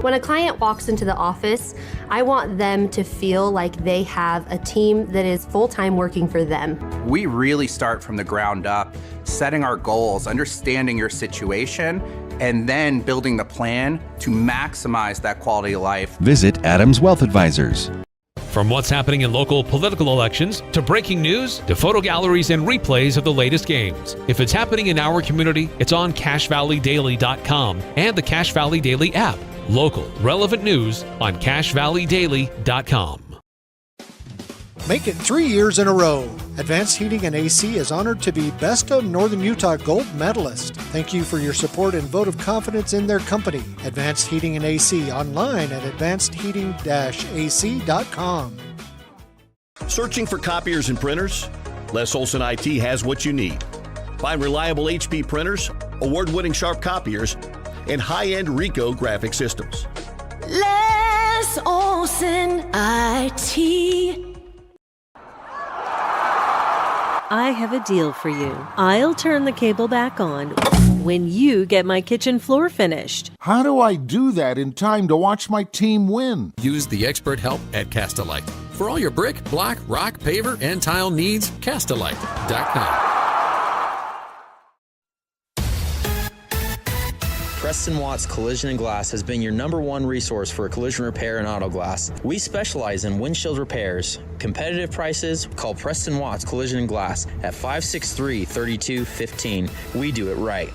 When a client walks into the office, I want them to feel like they have a team that is full-time working for them. We really start from the ground up, setting our goals, understanding your situation, and then building the plan to maximize that quality of life. Visit Adams Wealth Advisors. From what's happening in local political elections to breaking news to photo galleries and replays of the latest games. If it's happening in our community, it's on CashValleyDaily.com and the Cache Valley Daily app. Local, relevant news on CashValleyDaily.com. Make it 3 years in a row. Advanced Heating and AC is honored to be Best of Northern Utah Gold Medalist. Thank you for your support and vote of confidence in their company. Advanced Heating and AC online at advancedheating-ac.com. Searching for copiers and printers? Les Olson IT has what you need. Find reliable HP printers, award-winning Sharp copiers, and high-end Ricoh graphic systems. Les Olson IT. I have a deal for you. I'll turn the cable back on when you get my kitchen floor finished. How do I do that in time to watch my team win? Use the expert help at Castalite. For all your brick, block, rock, paver, and tile needs, Castalite.com. Preston Watts Collision and Glass has been your #1 resource for collision repair and auto glass. We specialize in windshield repairs. Competitive prices, call Preston Watts Collision and Glass at 563-3215. We do it right.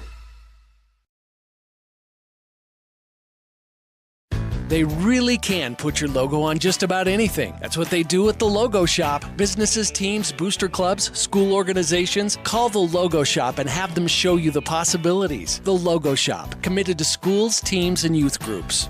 They really can put your logo on just about anything. That's what they do at the Logo Shop. Businesses, teams, booster clubs, school organizations, call the Logo Shop and have them show you the possibilities. The Logo Shop, committed to schools, teams, and youth groups.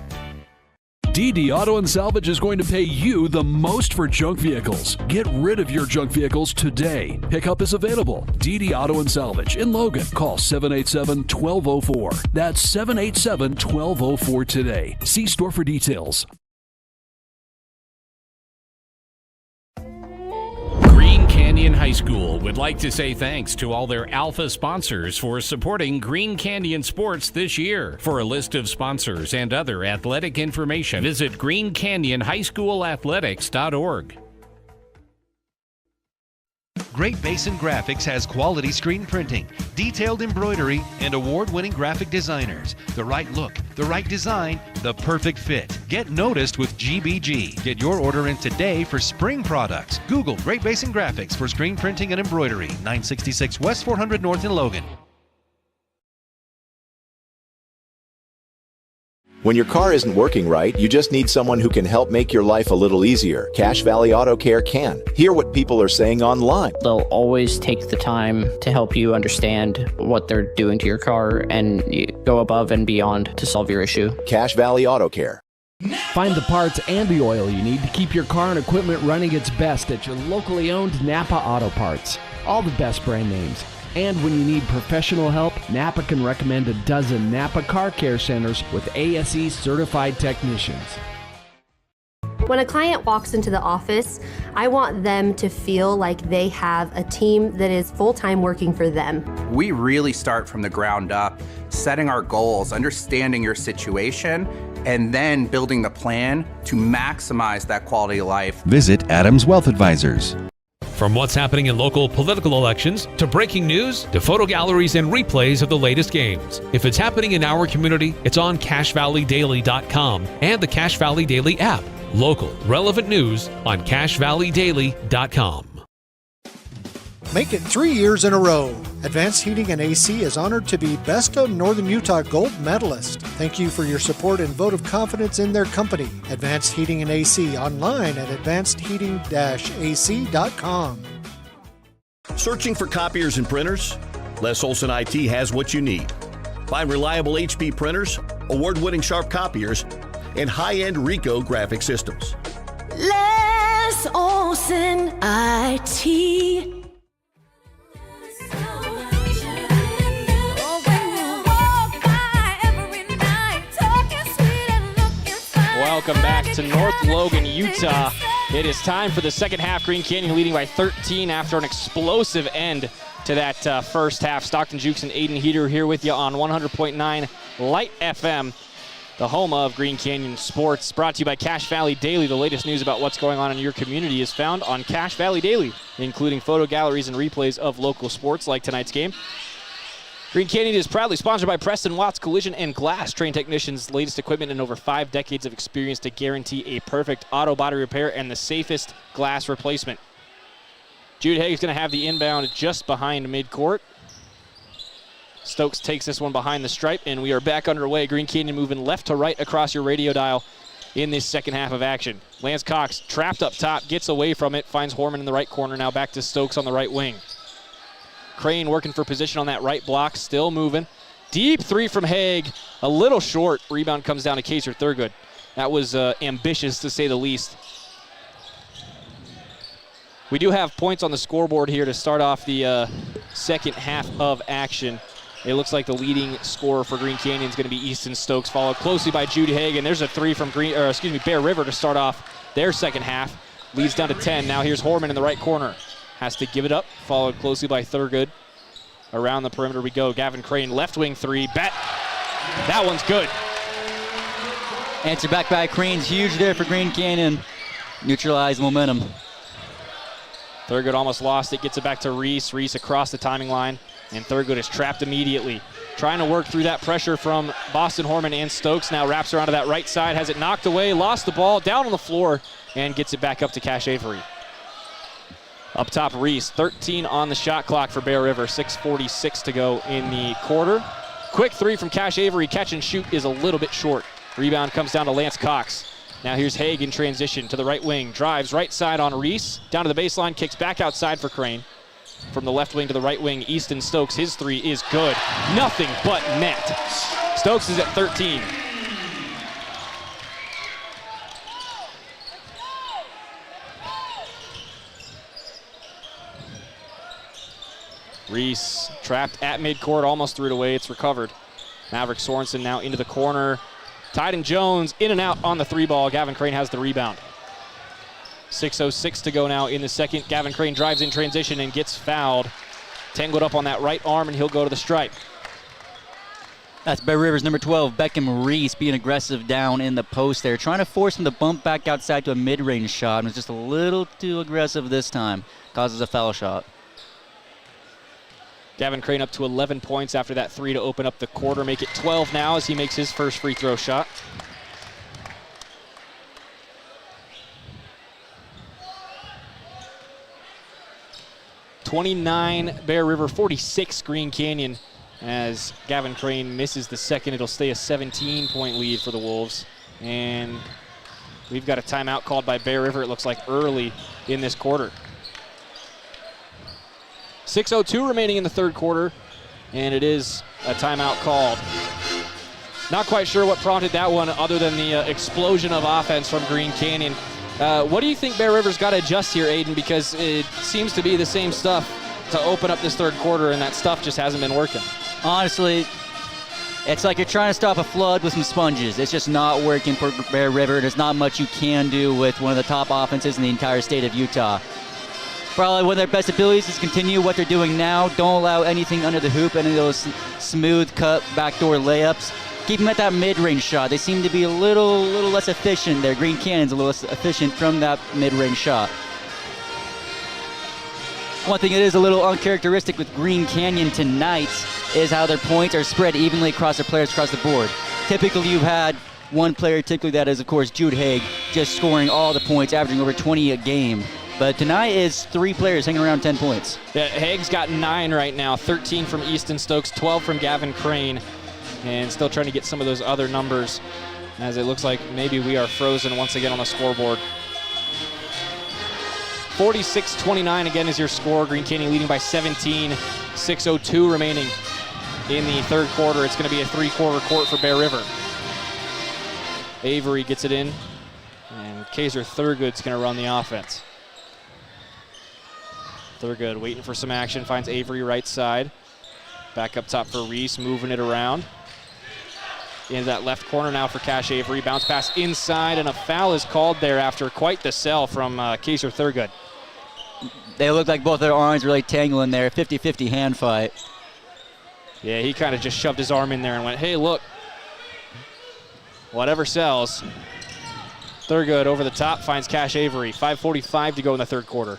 DD Auto and Salvage is going to pay you the most for junk vehicles. Get rid of your junk vehicles today. Pickup is available. DD Auto and Salvage in Logan. Call 787-1204. That's 787-1204 today. See store for details. Green Canyon High School would like to say thanks to all their Alpha sponsors for supporting Green Canyon sports this year. For a list of sponsors and other athletic information, visit greencanyonhighschoolathletics.org. Great Basin Graphics has quality screen printing, detailed embroidery, and award-winning graphic designers. The right look, the right design, the perfect fit. Get noticed with GBG. Get your order in today for spring products. Google Great Basin Graphics for screen printing and embroidery. 966 West 400 North in Logan. When your car isn't working right, you just need someone who can help make your life a little easier. Cache Valley Auto Care can. Hear what people are saying online. They'll always take the time to help you understand what they're doing to your car and go above and beyond to solve your issue. Cache Valley Auto Care. Find the parts and the oil you need to keep your car and equipment running its best at your locally owned Napa Auto Parts. All the best brand names. And when you need professional help, Napa can recommend a dozen Napa Car Care Centers with ASE certified technicians. When a client walks into the office, I want them to feel like they have a team that is full-time working for them. We really start from the ground up, setting our goals, understanding your situation, and then building the plan to maximize that quality of life. Visit Adams Wealth Advisors. From what's happening in local political elections, to breaking news, to photo galleries and replays of the latest games. If it's happening in our community, it's on CacheValleyDaily.com and the Cache Valley Daily app. Local, relevant news on CacheValleyDaily.com. Make it 3 years in a row. Advanced Heating and AC is honored to be Best of Northern Utah Gold Medalist. Thank you for your support and vote of confidence in their company. Advanced Heating and AC online at advancedheating-ac.com. Searching for copiers and printers? Les Olson IT has what you need. Find reliable HP printers, award-winning sharp copiers, and high-end Ricoh graphic systems. Les Olson IT. Welcome back to North Logan, Utah. It is time for the second half. Green Canyon leading by 13 after an explosive end to that first half. Stockton Jukes and Aiden Heater here with you on 100.9 Light FM, the home of Green Canyon Sports. Brought to you by Cache Valley Daily. The latest news about what's going on in your community is found on Cache Valley Daily, including photo galleries and replays of local sports like tonight's game. Green Canyon is proudly sponsored by Preston Watts Collision and Glass. Trained technicians, latest equipment, and over 5 decades of experience to guarantee a perfect auto body repair and the safest glass replacement. Jude Haig is going to have the inbound just behind midcourt. Stokes takes this one behind the stripe, and we are back underway. Green Canyon moving left to right across your radio dial in this second half of action. Lance Cox trapped up top, gets away from it, finds Horman in the right corner. Now back to Stokes on the right wing. Crane working for position on that right block, still moving. Deep three from Haig, a little short. Rebound comes down to Kaser Thurgood. That was ambitious, to say the least. We do have points on the scoreboard here to start off the second half of action. It looks like the leading scorer for Green Canyon is going to be Easton Stokes, followed closely by Jude Haig. And there's a three from Bear River to start off their second half. Leads down to 10. Now here's Horman in the right corner. Has to give it up, followed closely by Thurgood. Around the perimeter we go. Gavin Crane, left wing three. That one's good. Answer back by Crane's huge there for Green Canyon. Neutralize momentum. Thurgood almost lost it. Gets it back to Reese. Reese across the timing line. And Thurgood is trapped immediately. Trying to work through that pressure from Boston Horman and Stokes. Now wraps around to that right side. Has it knocked away. Lost the ball. Down on the floor. And gets it back up to Cash Avery. Up top, Reese. 13 on the shot clock for Bear River. 6:46 to go in the quarter. Quick three from Cash Avery. Catch and shoot is a little bit short. Rebound comes down to Lance Cox. Now here's Haig in transition to the right wing. Drives right side on Reese. Down to the baseline. Kicks back outside for Crane. From the left wing to the right wing, Easton Stokes. His three is good. Nothing but net. Stokes is at 13. Reese trapped at midcourt, almost threw it away. It's recovered. Maverick Sorensen now into the corner. Tyden Jones in and out on the three ball. Gavin Crane has the rebound. 6:06 to go now in the second. Gavin Crane drives in transition and gets fouled. Tangled up on that right arm, and he'll go to the stripe. That's Bear Rivers number 12, Beckham Reese, being aggressive down in the post there. Trying to force him to bump back outside to a mid-range shot. And was just a little too aggressive this time. Causes a foul shot. Gavin Crane up to 11 points after that three to open up the quarter. Make it 12 now as he makes his first free throw shot. (29) Bear River, 46 Green Canyon. As Gavin Crane misses the second, it'll stay a 17-point lead for the Wolves. And we've got a timeout called by Bear River, it looks like early in this quarter. 6:02 remaining in the third quarter, and it is a timeout called. Not quite sure what prompted that one other than the explosion of offense from Green Canyon. What do you think Bear River's got to adjust here, Aiden? Because it seems to be the same stuff to open up this third quarter, and that stuff just hasn't been working. Honestly, it's like you're trying to stop a flood with some sponges. It's just not working for Bear River. There's not much you can do with one of the top offenses in the entire state of Utah. Probably one of their best abilities is continue what they're doing now. Don't allow anything under the hoop, any of those smooth cut backdoor layups. Keep them at that mid-range shot. They seem to be a little less efficient there. Green Canyon's a little less efficient from that mid-range shot. One thing that is a little uncharacteristic with Green Canyon tonight is how their points are spread evenly across their players across the board. Typically, you've had one player, typically that is, of course, Jude Haig, just scoring all the points, averaging over 20 a game. But tonight is 3 players hanging around 10 points. Yeah, Haig's got 9 right now, 13 from Easton Stokes, 12 from Gavin Crane, and still trying to get some of those other numbers as it looks like maybe we are frozen once again on the scoreboard. 46-29 again is your score. Green Canyon leading by 17, 6:02 remaining in the third quarter. It's going to be a 3-quarter court for Bear River. Avery gets it in, and Kaiser Thurgood's going to run the offense. Thurgood waiting for some action, finds Avery right side. Back up top for Reese, moving it around. Into that left corner now for Cash Avery. Bounce pass inside, and a foul is called there after quite the sell from Kaiser Thurgood. They look like both their arms really tangling there. 50-50 hand fight. Yeah, he kind of just shoved his arm in there and went, hey, look. Whatever sells. Thurgood over the top finds Cash Avery. 5:45 to go in the third quarter.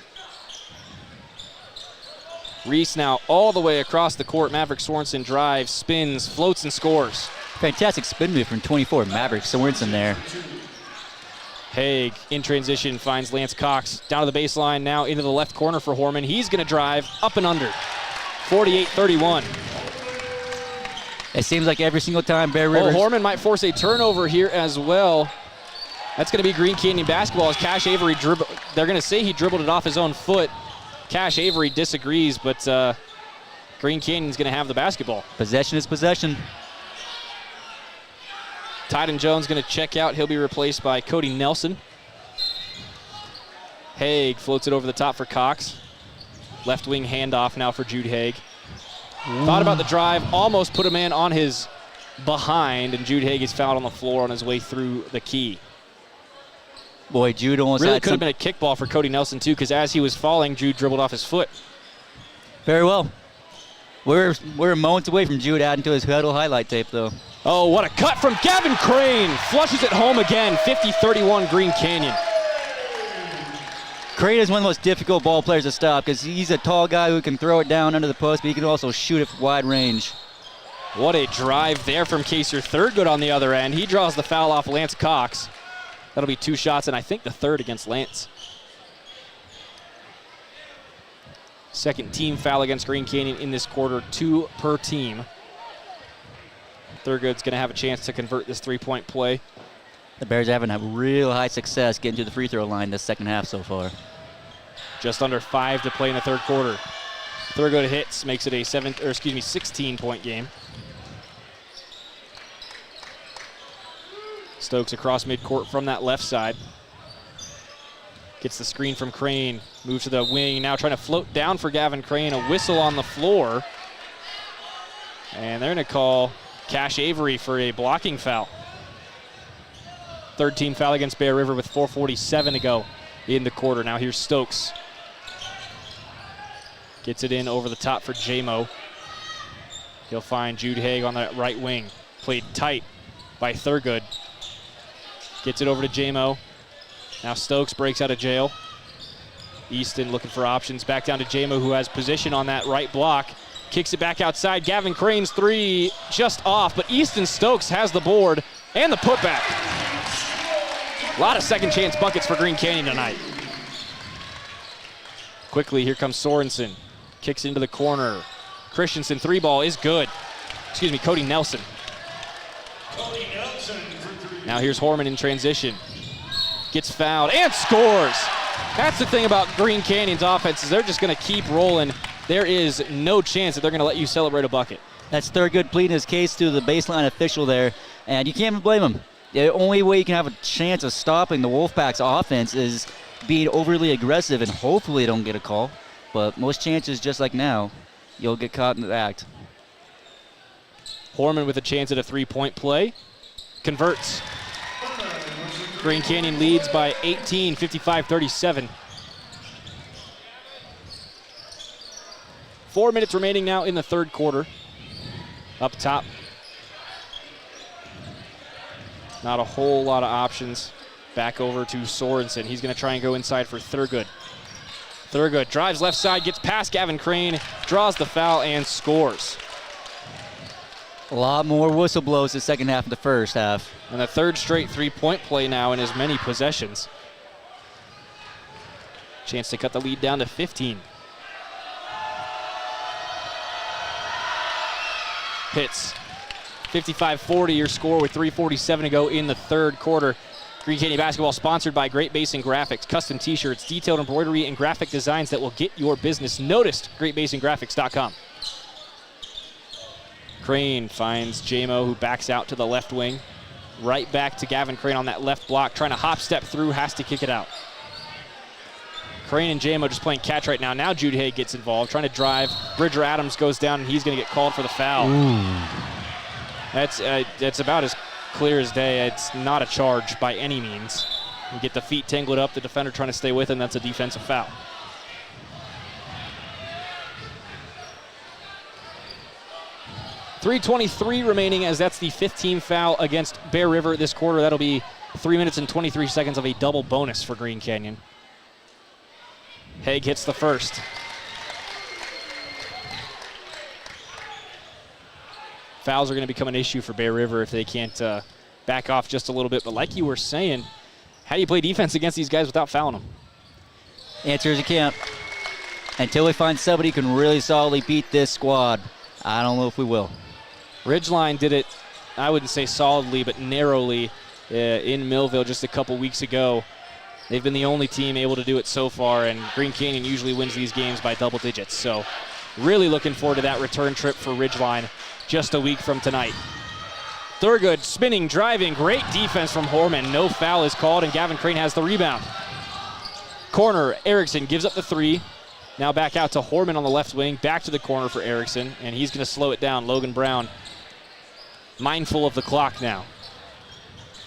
Reese now all the way across the court. Maverick Sorensen drives, spins, floats, and scores. Fantastic spin move from 24, Maverick Sorensen there. Haig in transition finds Lance Cox down to the baseline, now into the left corner for Horman. He's going to drive up and under. 48-31. It seems like every single time Bear Rivers... Oh, Horman might force a turnover here as well. That's going to be Green Canyon basketball as Cash Avery dribble. They're going to say he dribbled it off his own foot. Cash Avery disagrees, but Green Canyon's going to have the basketball. Possession is possession. Tyden Jones going to check out. He'll be replaced by Cody Nelson. Haig floats it over the top for Cox. Left wing handoff now for Jude Haig. Thought about the drive, almost put a man on his behind, and Jude Haig is fouled on the floor on his way through the key. Boy, Jude almost really could have been a kickball for Cody Nelson, too, because as he was falling, Jude dribbled off his foot. Very well. We're moments away from Jude adding to his huddle highlight tape, though. Oh, what a cut from Gavin Crane. Flushes it home again, 50-31 Green Canyon. Crane is one of the most difficult ball players to stop because he's a tall guy who can throw it down under the post, but he can also shoot it wide range. What a drive there from Kaser. Thurgood on the other end. He draws the foul off Lance Cox. That'll be 2 shots, and I think the third against Lance. Second team foul against Green Canyon in this quarter, 2 per team. Thurgood's going to have a chance to convert this 3-point play. The Bears haven't had real high success getting to the free throw line this second half so far. Just under 5 to play in the third quarter. Thurgood hits, makes it a 16-point game. Stokes across midcourt from that left side. Gets the screen from Crane, moves to the wing, now trying to float down for Gavin Crane, a whistle on the floor. And they're going to call Cash Avery for a blocking foul. Third team foul against Bear River with 4:47 to go in the quarter. Now here's Stokes. Gets it in over the top for J-Mo. He'll find Jude Haig on that right wing. Played tight by Thurgood. Gets it over to J-Mo. Now Stokes breaks out of jail. Easton looking for options. Back down to J-Mo, who has position on that right block. Kicks it back outside. Gavin Crane's three just off, but Easton Stokes has the board and the putback. A lot of second chance buckets for Green Canyon tonight. Quickly, here comes Sorensen. Kicks into the corner. Christensen, 3-ball is good. Excuse me, Cody Nelson. Now here's Horman in transition. Gets fouled and scores. That's the thing about Green Canyon's offense is they're just going to keep rolling. There is no chance that they're going to let you celebrate a bucket. That's Thurgood pleading his case to the baseline official there, and you can't blame him. The only way you can have a chance of stopping the Wolfpack's offense is being overly aggressive and hopefully don't get a call. But most chances, just like now, you'll get caught in the act. Horman with a chance at a 3-point play. Converts. Green Canyon leads by 18, 55-37. 4 minutes remaining now in the third quarter. Up top. Not a whole lot of options. Back over to Sorensen. He's going to try and go inside for Thurgood. Thurgood drives left side, gets past Gavin Crane, draws the foul, and scores. A lot more whistle blows the second half of the first half. And the third straight 3-point play now in as many possessions. Chance to cut the lead down to 15. Hits. 55-40 your score with 3:47 to go in the third quarter. Green Canyon basketball sponsored by Great Basin Graphics. Custom t-shirts, detailed embroidery, and graphic designs that will get your business noticed. GreatBasinGraphics.com. Crane finds J-Mo, who backs out to the left wing. Right back to Gavin Crane on that left block, trying to hop step through, has to kick it out. Crane and J-Mo just playing catch right now. Now Jude Haig gets involved, trying to drive. Bridger Adams goes down, and he's going to get called for the foul. Ooh. That's about as clear as day. It's not a charge by any means. You get the feet tangled up, the defender trying to stay with him, that's a defensive foul. .323 remaining as that's the 15th foul against Bear River this quarter. That'll be 3 minutes and 23 seconds of a double bonus for Green Canyon. Haig hits the first. Fouls are going to become an issue for Bear River if they can't back off just a little bit. But like you were saying, how do you play defense against these guys without fouling them? Answer is you can't. Until we find somebody who can really solidly beat this squad, I don't know if we will. Ridgeline did it, I wouldn't say solidly, but narrowly in Millville just a couple weeks ago. They've been the only team able to do it so far, and Green Canyon usually wins these games by double digits. So really looking forward to that return trip for Ridgeline just a week from tonight. Thurgood spinning, driving, great defense from Horman. No foul is called, and Gavin Crane has the rebound. Corner, Erickson gives up the three. Now back out to Horman on the left wing, back to the corner for Erickson, and he's going to slow it down. Logan Brown mindful of the clock now.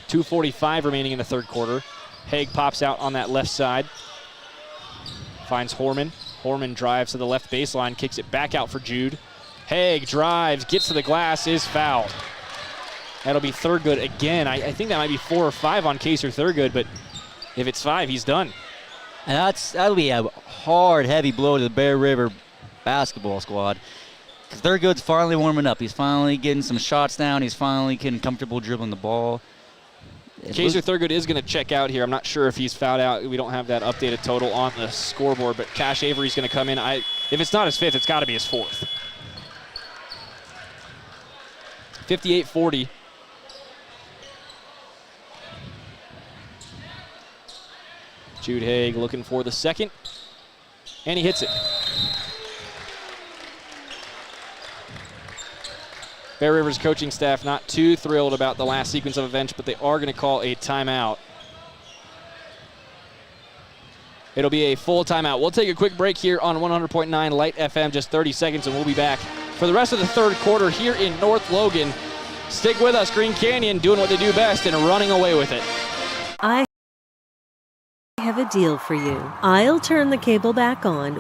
2:45 remaining in the third quarter. Haig pops out on that left side. Finds Horman. Horman drives to the left baseline, kicks it back out for Jude. Haig drives, gets to the glass, is fouled. That'll be Thurgood again. I think that might be 4 or 5 on Kaser Thurgood, but if it's 5, he's done. And that'll be a hard, heavy blow to the Bear River basketball squad. Because Thurgood's finally warming up. He's finally getting some shots down. He's finally getting comfortable dribbling the ball. Kaser Thurgood is going to check out here. I'm not sure if he's fouled out. We don't have that updated total on the scoreboard, but Cash Avery's going to come in. If it's not his 5th, it's got to be his 4th. 58-40. Jude Haig looking for the second, and he hits it. Bear River's coaching staff not too thrilled about the last sequence of events, but they are going to call a timeout. It'll be a full timeout. We'll take a quick break here on 100.9 Light FM, just 30 seconds, and we'll be back for the rest of the third quarter here in North Logan. Stick with us, Green Canyon doing what they do best and running away with it. I have a deal for you. I'll turn the cable back on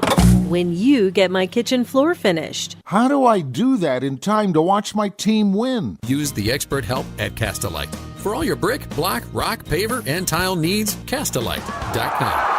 when you get my kitchen floor finished. How do I do that in time to watch my team win? Use the expert help at Castalite. For all your brick, block, rock, paver, and tile needs, Castalite.com.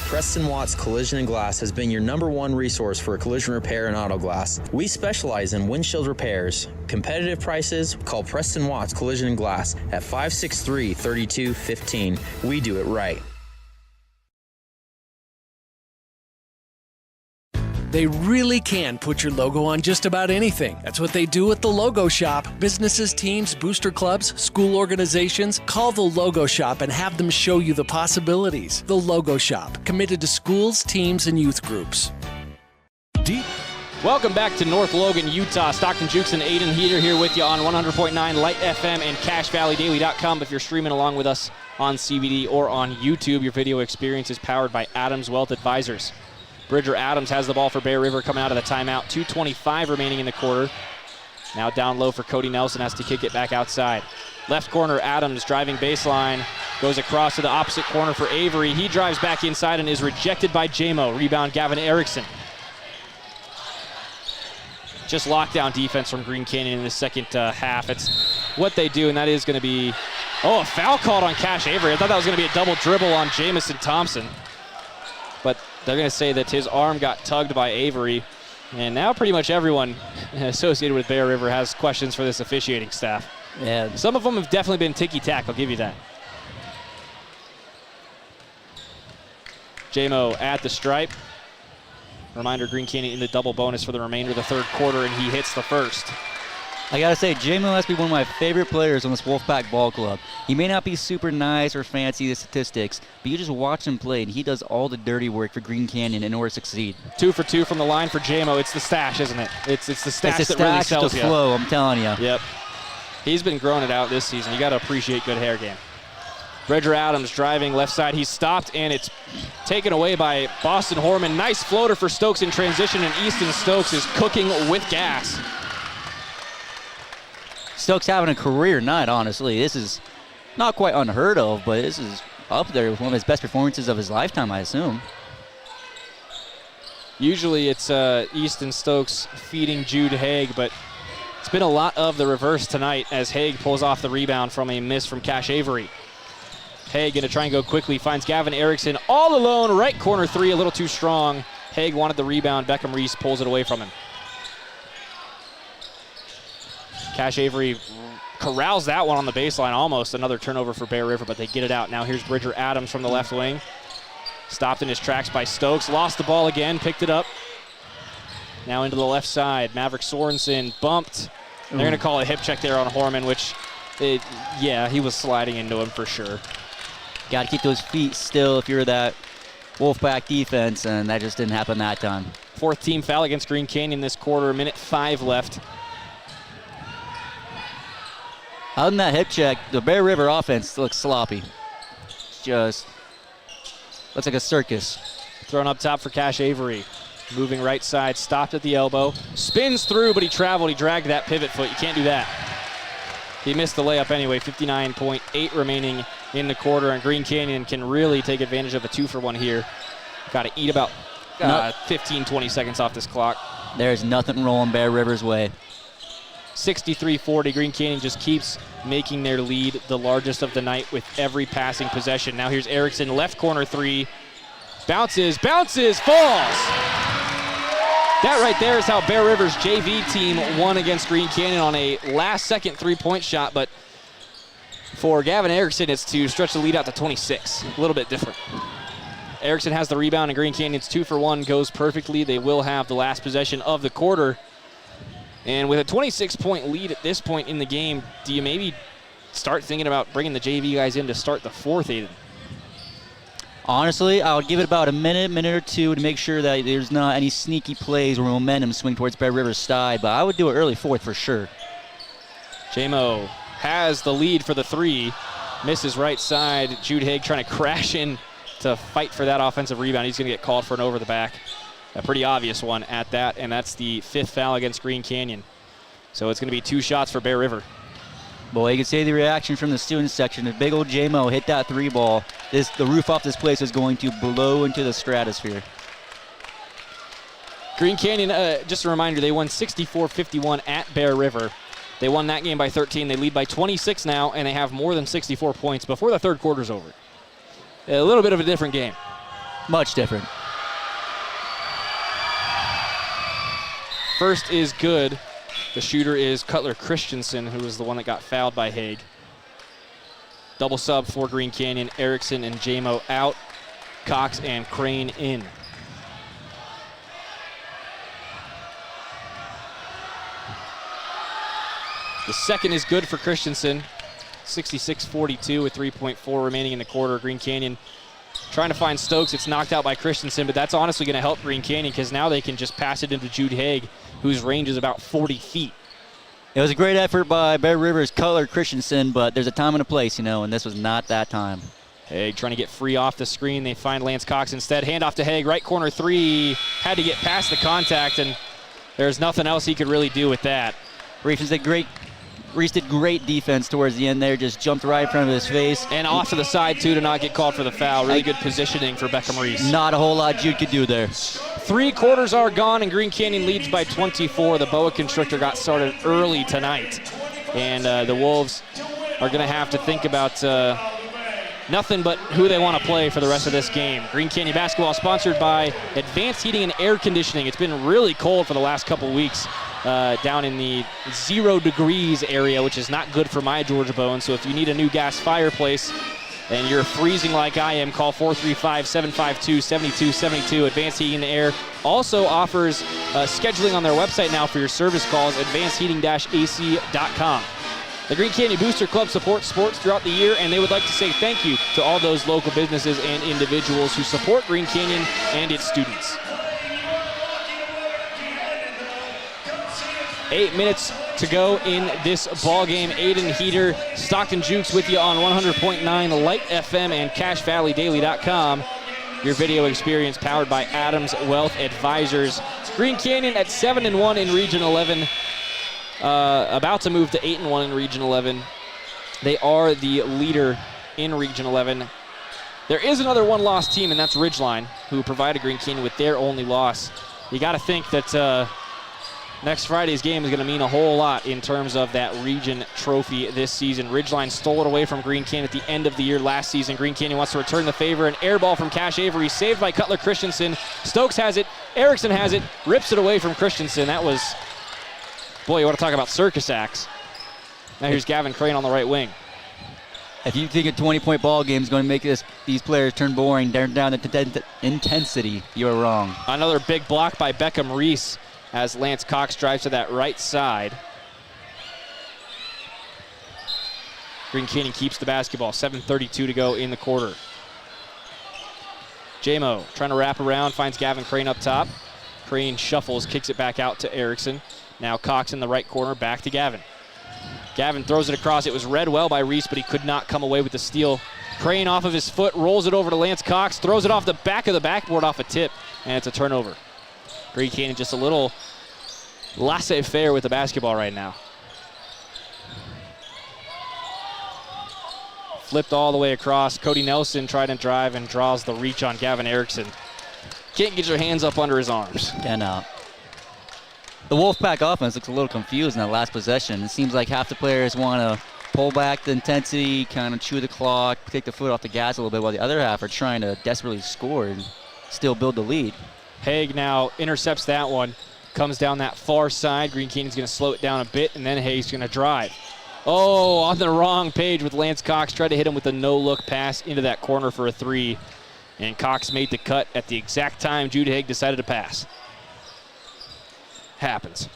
Preston Watts Collision and Glass has been your #1 resource for collision repair and auto glass. We specialize in windshield repairs. Competitive prices, call Preston Watts Collision and Glass at 563-3215. We do it right. They really can put your logo on just about anything. That's what they do at the Logo Shop. Businesses, teams, booster clubs, school organizations. Call the Logo Shop and have them show you the possibilities. The Logo Shop, committed to schools, teams, and youth groups. Welcome back to North Logan, Utah. Stockton Jukes and Aiden Heater here with you on 100.9 Light FM and CashValleyDaily.com. If you're streaming along with us on CBD or on YouTube, your video experience is powered by Adams Wealth Advisors. Bridger Adams has the ball for Bear River coming out of the timeout. 2:25 remaining in the quarter. Now down low for Cody Nelson, has to kick it back outside. Left corner, Adams driving baseline. Goes across to the opposite corner for Avery. He drives back inside and is rejected by Jamo. Rebound, Gavin Erickson. Just lockdown defense from Green Canyon in the second half. It's what they do, and that is going to be, a foul called on Cash Avery. I thought that was going to be a double dribble on Jamison Thompson. But they're going to say that his arm got tugged by Avery. And now pretty much everyone associated with Bear River has questions for this officiating staff. Yeah. Some of them have definitely been ticky-tack, I'll give you that. Jamo at the stripe. Reminder, Green Canyon in the double bonus for the remainder of the third quarter, and he hits the first. I gotta say, Jamo has to be one of my favorite players on this Wolfpack ball club. He may not be super nice or fancy the statistics, but you just watch him play, and he does all the dirty work for Green Canyon in order to succeed. 2 for 2 from the line for Jamo. It's the stash, isn't it? It's the stash that really sells the you. flow, I'm telling you. Yep. He's been growing it out this season. You got to appreciate good hair game. Bridger Adams driving left side. He's stopped, and it's taken away by Boston Horman. Nice floater for Stokes in transition, and Easton Stokes is cooking with gas. Stokes having a career night, honestly. This is not quite unheard of, but this is up there with one of his best performances of his lifetime, I assume. Usually it's Easton Stokes feeding Jude Haig, but it's been a lot of the reverse tonight as Haig pulls off the rebound from a miss from Cash Avery. Haig going to try and go quickly, finds Gavin Erickson all alone, right corner three, a little too strong. Haig wanted the rebound, Beckham Reese pulls it away from him. Cash Avery corrals that one on the baseline, almost another turnover for Bear River, but they get it out. Now here's Bridger Adams from the left wing. Stopped in his tracks by Stokes, lost the ball again, picked it up. Now into the left side, Maverick Sorensen bumped. They're going to call a hip check there on Horman, which, he was sliding into him for sure. Got to keep those feet still if you're that Wolfpack defense, and that just didn't happen that time. Fourth team foul against Green Canyon this quarter, minute 5 left. Other than that hip check, the Bear River offense looks sloppy. Just looks like a circus. Thrown up top for Cash Avery. Moving right side, stopped at the elbow. Spins through, but he traveled. He dragged that pivot foot. You can't do that. He missed the layup anyway. 59.8 remaining in the quarter, and Green Canyon can really take advantage of a 2-for-1 here. Got to eat about 15, 20 seconds off this clock. There's nothing rolling Bear River's way. 63-40. Green Canyon just keeps making their lead the largest of the night with every passing possession. Now here's Erickson, left corner three. Bounces, falls. That right there is how Bear River's JV team won against Green Canyon on a last-second three-point shot, but for Gavin Erickson, it's to stretch the lead out to 26. A little bit different. Erickson has the rebound, and Green Canyon's 2 for 1 goes perfectly. They will have the last possession of the quarter. And with a 26-point lead at this point in the game, do you maybe start thinking about bringing the JV guys in to start the fourth, Aiden? Honestly, I would give it about a minute or two to make sure that there's not any sneaky plays or momentum swing towards Bear River's side, but I would do it early fourth for sure. J-Mo has the lead for the three. Misses right side. Jude Haig trying to crash in to fight for that offensive rebound. He's going to get called for an over the back. A pretty obvious one at that, and that's the 5th foul against Green Canyon. So it's going to be 2 shots for Bear River. Boy, you can see the reaction from the students section. If big old J-Mo hit that 3 ball, the roof off this place is going to blow into the stratosphere. Green Canyon, just a reminder, they won 64-51 at Bear River. They won that game by 13. They lead by 26 now, and they have more than 64 points before the third quarter's over. A little bit of a different game. Much different. First is good. The shooter is Cutler Christensen, who was the one that got fouled by Haig. Double sub for Green Canyon. Erickson and J-Mo out. Cox and Crane in. The second is good for Christensen. 66-42 with 3.4 remaining in the quarter. Green Canyon trying to find Stokes. It's knocked out by Christensen, but that's honestly going to help Green Canyon because now they can just pass it into Jude Haig, whose range is about 40 feet. It was a great effort by Bear River's Cutler Christensen, but there's a time and a place, and this was not that time. Haig trying to get free off the screen. They find Lance Cox instead. Handoff to Haig, right corner three. Had to get past the contact, and there's nothing else he could really do with that. Reese did great defense towards the end there, just jumped right in front of his face. And off to the side, too, to not get called for the foul. Really good positioning for Beckham Reese. Not a whole lot Jude could do there. 3 quarters are gone, and Green Canyon leads by 24. The boa constrictor got started early tonight, and the Wolves are going to have to think about nothing but who they want to play for the rest of this game. Green Canyon basketball sponsored by Advanced Heating and Air Conditioning. It's been really cold for the last couple weeks down in the 0 degrees area, which is not good for my Georgia bones. So if you need a new gas fireplace and you're freezing like I am, call 435-752-7272. Advanced Heating and Air also offers scheduling on their website now for your service calls, advancedheating-ac.com. The Green Canyon Booster Club supports sports throughout the year, and they would like to say thank you to all those local businesses and individuals who support Green Canyon and its students. 8 minutes to go in this ball game. Aiden Heater, Stockton Jukes with you on 100.9 Light FM and CashValleyDaily.com. Your video experience powered by Adams Wealth Advisors. Green Canyon at 7-1 in Region 11. About to move to 8-1 in Region 11. They are the leader in Region 11. There is another one-loss team, and that's Ridgeline, who provided Green Canyon with their only loss. You got to think that next Friday's game is going to mean a whole lot in terms of that region trophy this season. Ridgeline stole it away from Green Canyon at the end of the year last season. Green Canyon wants to return the favor. An air ball from Cash Avery, saved by Cutler Christensen. Stokes has it. Erickson has it. Rips it away from Christensen. That was, boy, you want to talk about circus acts. Now here's Gavin Crane on the right wing. If you think a 20-point ball game is going to make these players turn boring, turn down the intensity, you're wrong. Another big block by Beckham Reese as Lance Cox drives to that right side. Green Canyon keeps the basketball. 7:32 to go in the quarter. J-Mo trying to wrap around, finds Gavin Crane up top. Crane shuffles, kicks it back out to Erickson. Now Cox in the right corner, back to Gavin. Gavin throws it across. It was read well by Reese, but he could not come away with the steal. Crane off of his foot, rolls it over to Lance Cox, throws it off the back of the backboard off a tip, and it's a turnover. Green Canyon just a little laissez-faire with the basketball right now. Flipped all the way across. Cody Nelson tried to drive and draws the reach on Gavin Erickson. Can't get your hands up under his arms. Cannot. The Wolfpack offense looks a little confused in that last possession. It seems like half the players want to pull back the intensity, kind of chew the clock, take the foot off the gas a little bit, while the other half are trying to desperately score and still build the lead. Haig now intercepts that one, comes down that far side. Green Canyon's going to slow it down a bit, and then Haig's going to drive. Oh, on the wrong page with Lance Cox. Tried to hit him with a no-look pass into that corner for a 3. And Cox made the cut at the exact time Jude Haig decided to pass. Happens.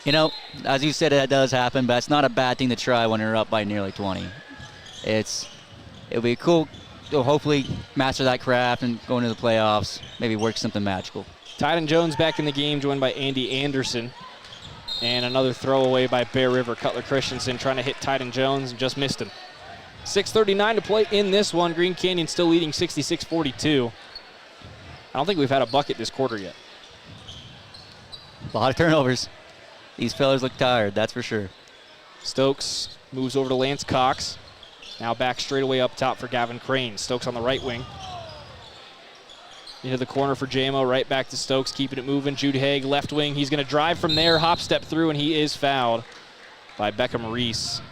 You know, as you said, that does happen, but it's not a bad thing to try when you're up by nearly 20. It'll be cool to hopefully master that craft and go into the playoffs, maybe work something magical. Tyden Jones back in the game, joined by Andy Anderson. And another throwaway by Bear River. Cutler Christensen trying to hit Tyden Jones and just missed him. 6:39 to play in this one. Green Canyon still leading 66-42. I don't think we've had a bucket this quarter yet. A lot of turnovers. These fellas look tired, that's for sure. Stokes moves over to Lance Cox. Now back straight away up top for Gavin Crane. Stokes on the right wing. Into the corner for JMO, right back to Stokes, keeping it moving. Jude Haig, left wing. He's going to drive from there, hop step through, and he is fouled by Beckham Reese.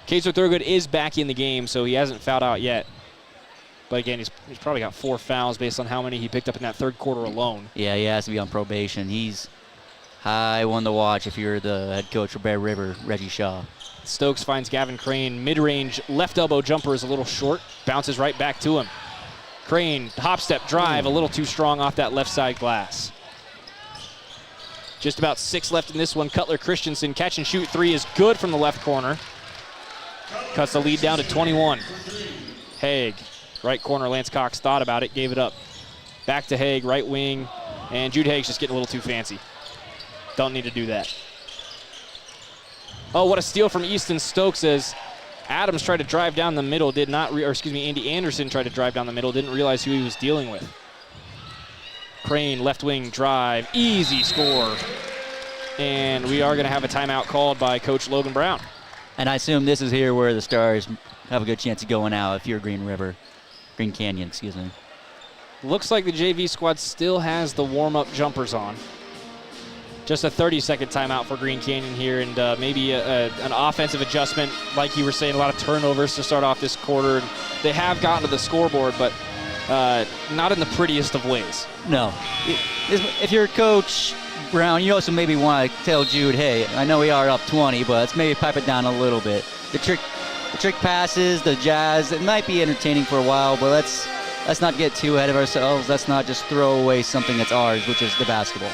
Kaser Thurgood is back in the game, so he hasn't fouled out yet. But again, he's probably got 4 fouls based on how many he picked up in that third quarter alone. Yeah, he has to be on probation. He's high one to watch if you're the head coach for Bear River, Reggie Shaw. Stokes finds Gavin Crane. Mid-range left elbow jumper is a little short. Bounces right back to him. Crane, hop step drive, a little too strong off that left side glass. Just about 6 left in this one. Cutler Christensen, catch and shoot 3 is good from the left corner. Cuts the lead down to 21. Haig, right corner. Lance Cox thought about it, gave it up. Back to Haig, right wing. And Jude Haig's just getting a little too fancy. Don't need to do that. Oh, what a steal from Easton Stokes as Adams tried to drive down the middle, Andy Anderson tried to drive down the middle, didn't realize who he was dealing with. Crane, left wing drive, easy score. And we are going to have a timeout called by Coach Logan Brown. And I assume this is here where the Stars have a good chance of going out if you're Green Canyon, excuse me. Looks like the JV squad still has the warm-up jumpers on. Just a 30-second timeout for Green Canyon here, and maybe an offensive adjustment. Like you were saying, a lot of turnovers to start off this quarter. They have gotten to the scoreboard, but not in the prettiest of ways. No. If you're Coach Brown, you also maybe want to tell Jude, hey, I know we are up 20, but let's maybe pipe it down a little bit. The trick passes, the jazz, it might be entertaining for a while, but let's not get too ahead of ourselves. Let's not just throw away something that's ours, which is the basketball.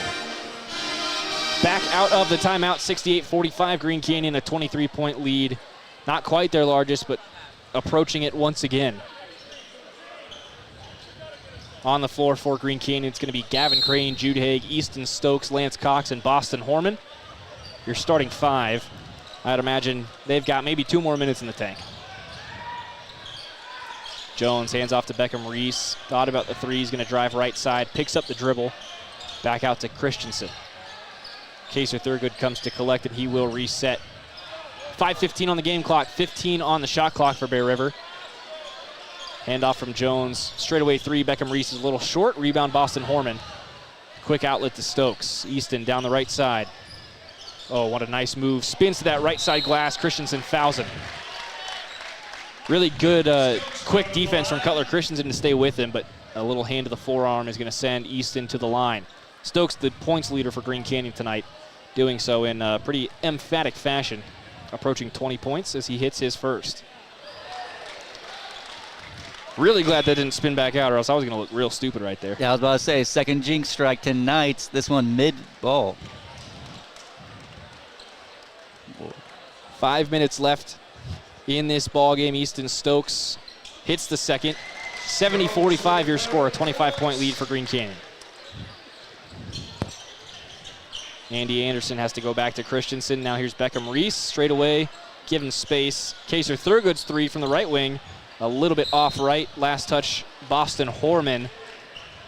Back out of the timeout, 68-45. Green Canyon, a 23-point lead. Not quite their largest, but approaching it once again. On the floor for Green Canyon, it's going to be Gavin Crane, Jude Haig, Easton Stokes, Lance Cox, and Boston Horman. Your starting 5. I'd imagine they've got maybe 2 more minutes in the tank. Jones hands off to Beckham Reese. Thought about the 3. He's going to drive right side. Picks up the dribble. Back out to Christensen. Kaser Thurgood comes to collect, and he will reset. 5:15 on the game clock, 15 on the shot clock for Bear River. Handoff from Jones. Straightaway 3. Beckham Reese is a little short. Rebound Boston Horman. Quick outlet to Stokes. Easton down the right side. Oh, what a nice move. Spins to that right side glass. Christensen fouls him. Really good, quick defense from Cutler Christensen to stay with him, but a little hand to the forearm is going to send Easton to the line. Stokes, the points leader for Green Canyon tonight, doing so in a pretty emphatic fashion, approaching 20 points as he hits his first. Really glad that didn't spin back out, or else I was going to look real stupid right there. Yeah, I was about to say, second jinx strike tonight. This one mid-ball. 5 minutes left in this ball game. Easton Stokes hits the second. 70-45 your score, a 25-point lead for Green Canyon. Andy Anderson has to go back to Christensen. Now here's Beckham Reese straight away, given space. Kaser Thurgood's 3 from the right wing. A little bit off right. Last touch, Boston Horman.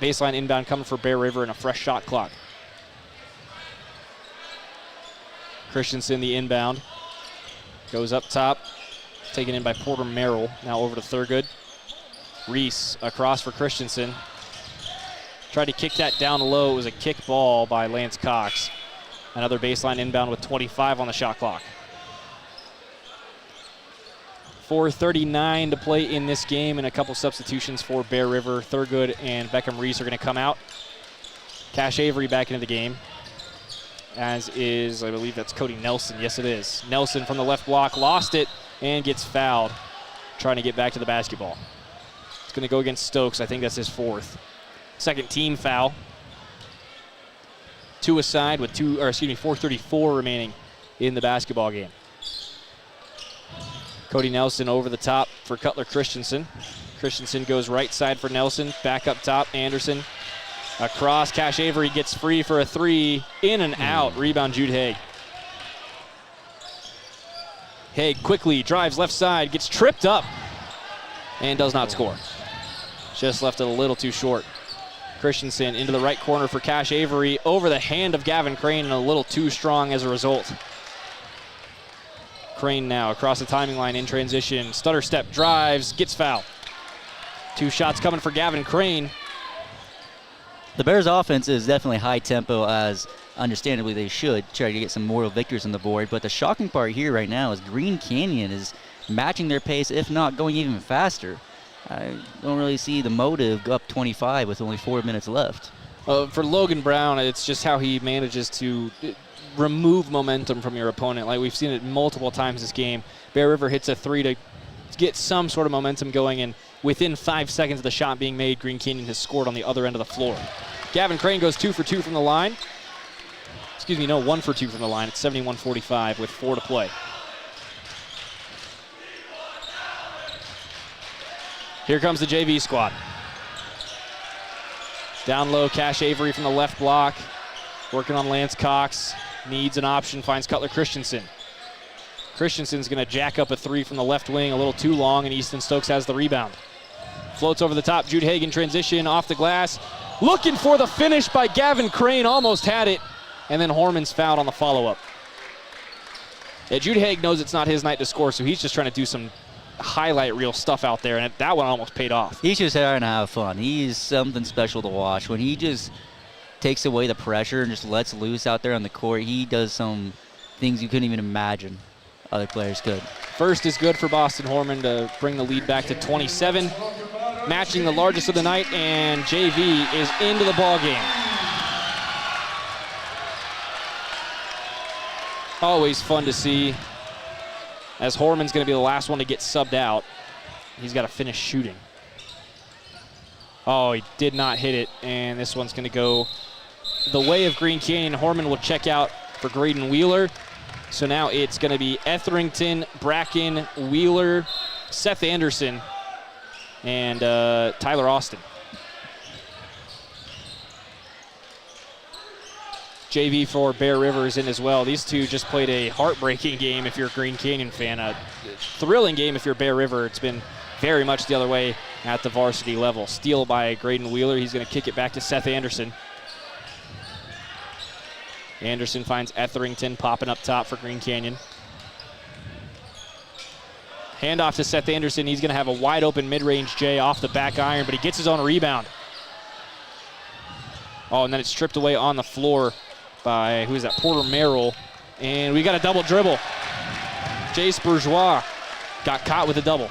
Baseline inbound coming for Bear River and a fresh shot clock. Christensen the inbound. Goes up top taken in by Porter Merrill. Now over to Thurgood. Reese across for Christensen. Tried to kick that down low. It was a kick ball by Lance Cox. Another baseline inbound with 25 on the shot clock. 4:39 to play in this game, and a couple substitutions for Bear River. Thurgood and Beckham Reese are going to come out. Cash Avery back into the game, as is, I believe that's Cody Nelson. Yes, it is. Nelson from the left block, lost it, and gets fouled, trying to get back to the basketball. It's going to go against Stokes. I think that's his fourth. Second team foul. 2 aside with 4:34 remaining in the basketball game. Cody Nelson over the top for Cutler Christensen. Christensen goes right side for Nelson. Back up top, Anderson. Across, Cash Avery gets free for a 3. In and out. Rebound, Jude Haig. Haig quickly drives left side, gets tripped up, and does not score. Just left it a little too short. Christensen into the right corner for Cash Avery. Over the hand of Gavin Crane, and a little too strong as a result. Crane now across the timing line in transition. Stutter step, drives, gets fouled. 2 shots coming for Gavin Crane. The Bears' offense is definitely high tempo, as understandably they should try to get some moral victories on the board. But the shocking part here right now is Green Canyon is matching their pace, if not going even faster. I don't really see the motive go up 25 with only 4 minutes left. For Logan Brown, it's just how he manages to remove momentum from your opponent. Like we've seen it multiple times this game. Bear River hits a 3 to get some sort of momentum going, and within 5 seconds of the shot being made, Green Canyon has scored on the other end of the floor. Gavin Crane goes 2 for 2 from the line. 1 for 2 from the line. It's 71-45 with 4 to play. Here comes the JV squad. Down low, Cash Avery from the left block. Working on Lance Cox. Needs an option, finds Cutler Christensen. Christensen's going to jack up a 3 from the left wing, a little too long, and Easton Stokes has the rebound. Floats over the top, Jude Haig in transition, off the glass. Looking for the finish by Gavin Crane, almost had it, and then Horman's fouled on the follow-up. Yeah, Jude Haig knows it's not his night to score, so he's just trying to do some highlight reel stuff out there, and that one almost paid off. He's just trying to have fun. He's something special to watch. When he just takes away the pressure and just lets loose out there on the court, he does some things you couldn't even imagine other players could. First is good for Boston Horman to bring the lead back to 27, matching the largest of the night, and JV is into the ball game. Always fun to see, as Horman's going to be the last one to get subbed out. He's got to finish shooting. Oh, he did not hit it, and this one's going to go the way of Green Canyon. Horman will check out for Graydon Wheeler. So now it's going to be Etherington, Bracken, Wheeler, Seth Anderson, and Tyler Austin. JV for Bear River is in as well. These two just played a heartbreaking game if you're a Green Canyon fan. A thrilling game if you're Bear River. It's been very much the other way at the varsity level. Steal by Graydon Wheeler. He's going to kick it back to Seth Anderson. Anderson finds Etherington popping up top for Green Canyon. Handoff to Seth Anderson. He's going to have a wide open mid-range J off the back iron, but he gets his own rebound. Oh, and then it's stripped away on the floor by, who is that, Porter Merrill. And we got a double dribble. Jace Bourgeois got caught with a double.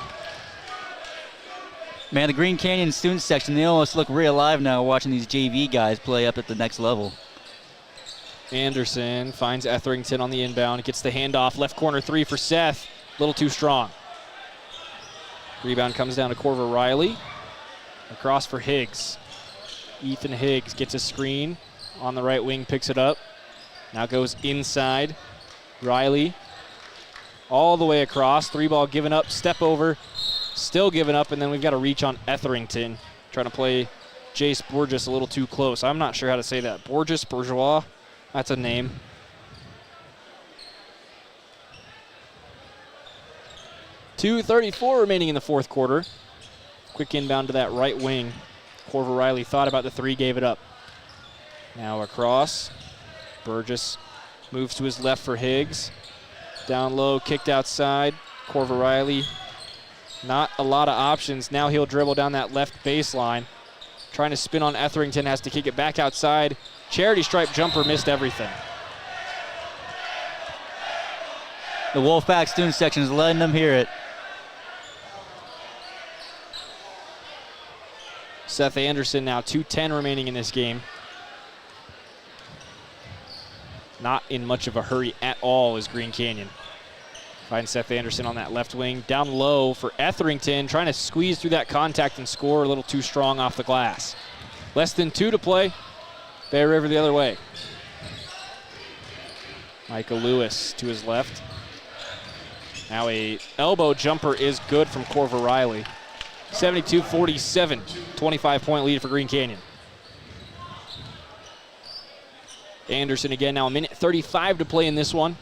Man, the Green Canyon student section, they almost look real alive now watching these JV guys play up at the next level. Anderson finds Etherington on the inbound, gets the handoff, left corner 3 for Seth, a little too strong. Rebound comes down to Corver Riley. Across for Higgs. Ethan Higgs gets a screen on the right wing, picks it up. Now goes inside. Riley all the way across. 3-ball given up, step over, still given up, and then we've got a reach on Etherington. Trying to play Jace Borges a little too close. I'm not sure how to say that. Borges, Bourgeois, that's a name. .234 remaining in the fourth quarter. Quick inbound to that right wing. Corver Riley thought about the 3, gave it up. Now across. Burgess moves to his left for Higgs. Down low, kicked outside. Corver Riley, not a lot of options. Now he'll dribble down that left baseline. Trying to spin on Etherington, has to kick it back outside. Charity stripe jumper, missed everything. The Wolfpack student section is letting them hear it. Seth Anderson now 2:10 remaining in this game. Not in much of a hurry at all is Green Canyon. Find Seth Anderson on that left wing. Down low for Etherington, trying to squeeze through that contact and score a little too strong off the glass. Less than 2 to play. Bear River the other way. Michael Lewis to his left. Now a elbow jumper is good from Corver Riley. 72-47, 25-point lead for Green Canyon. Anderson again, now a minute 35 to play in this one.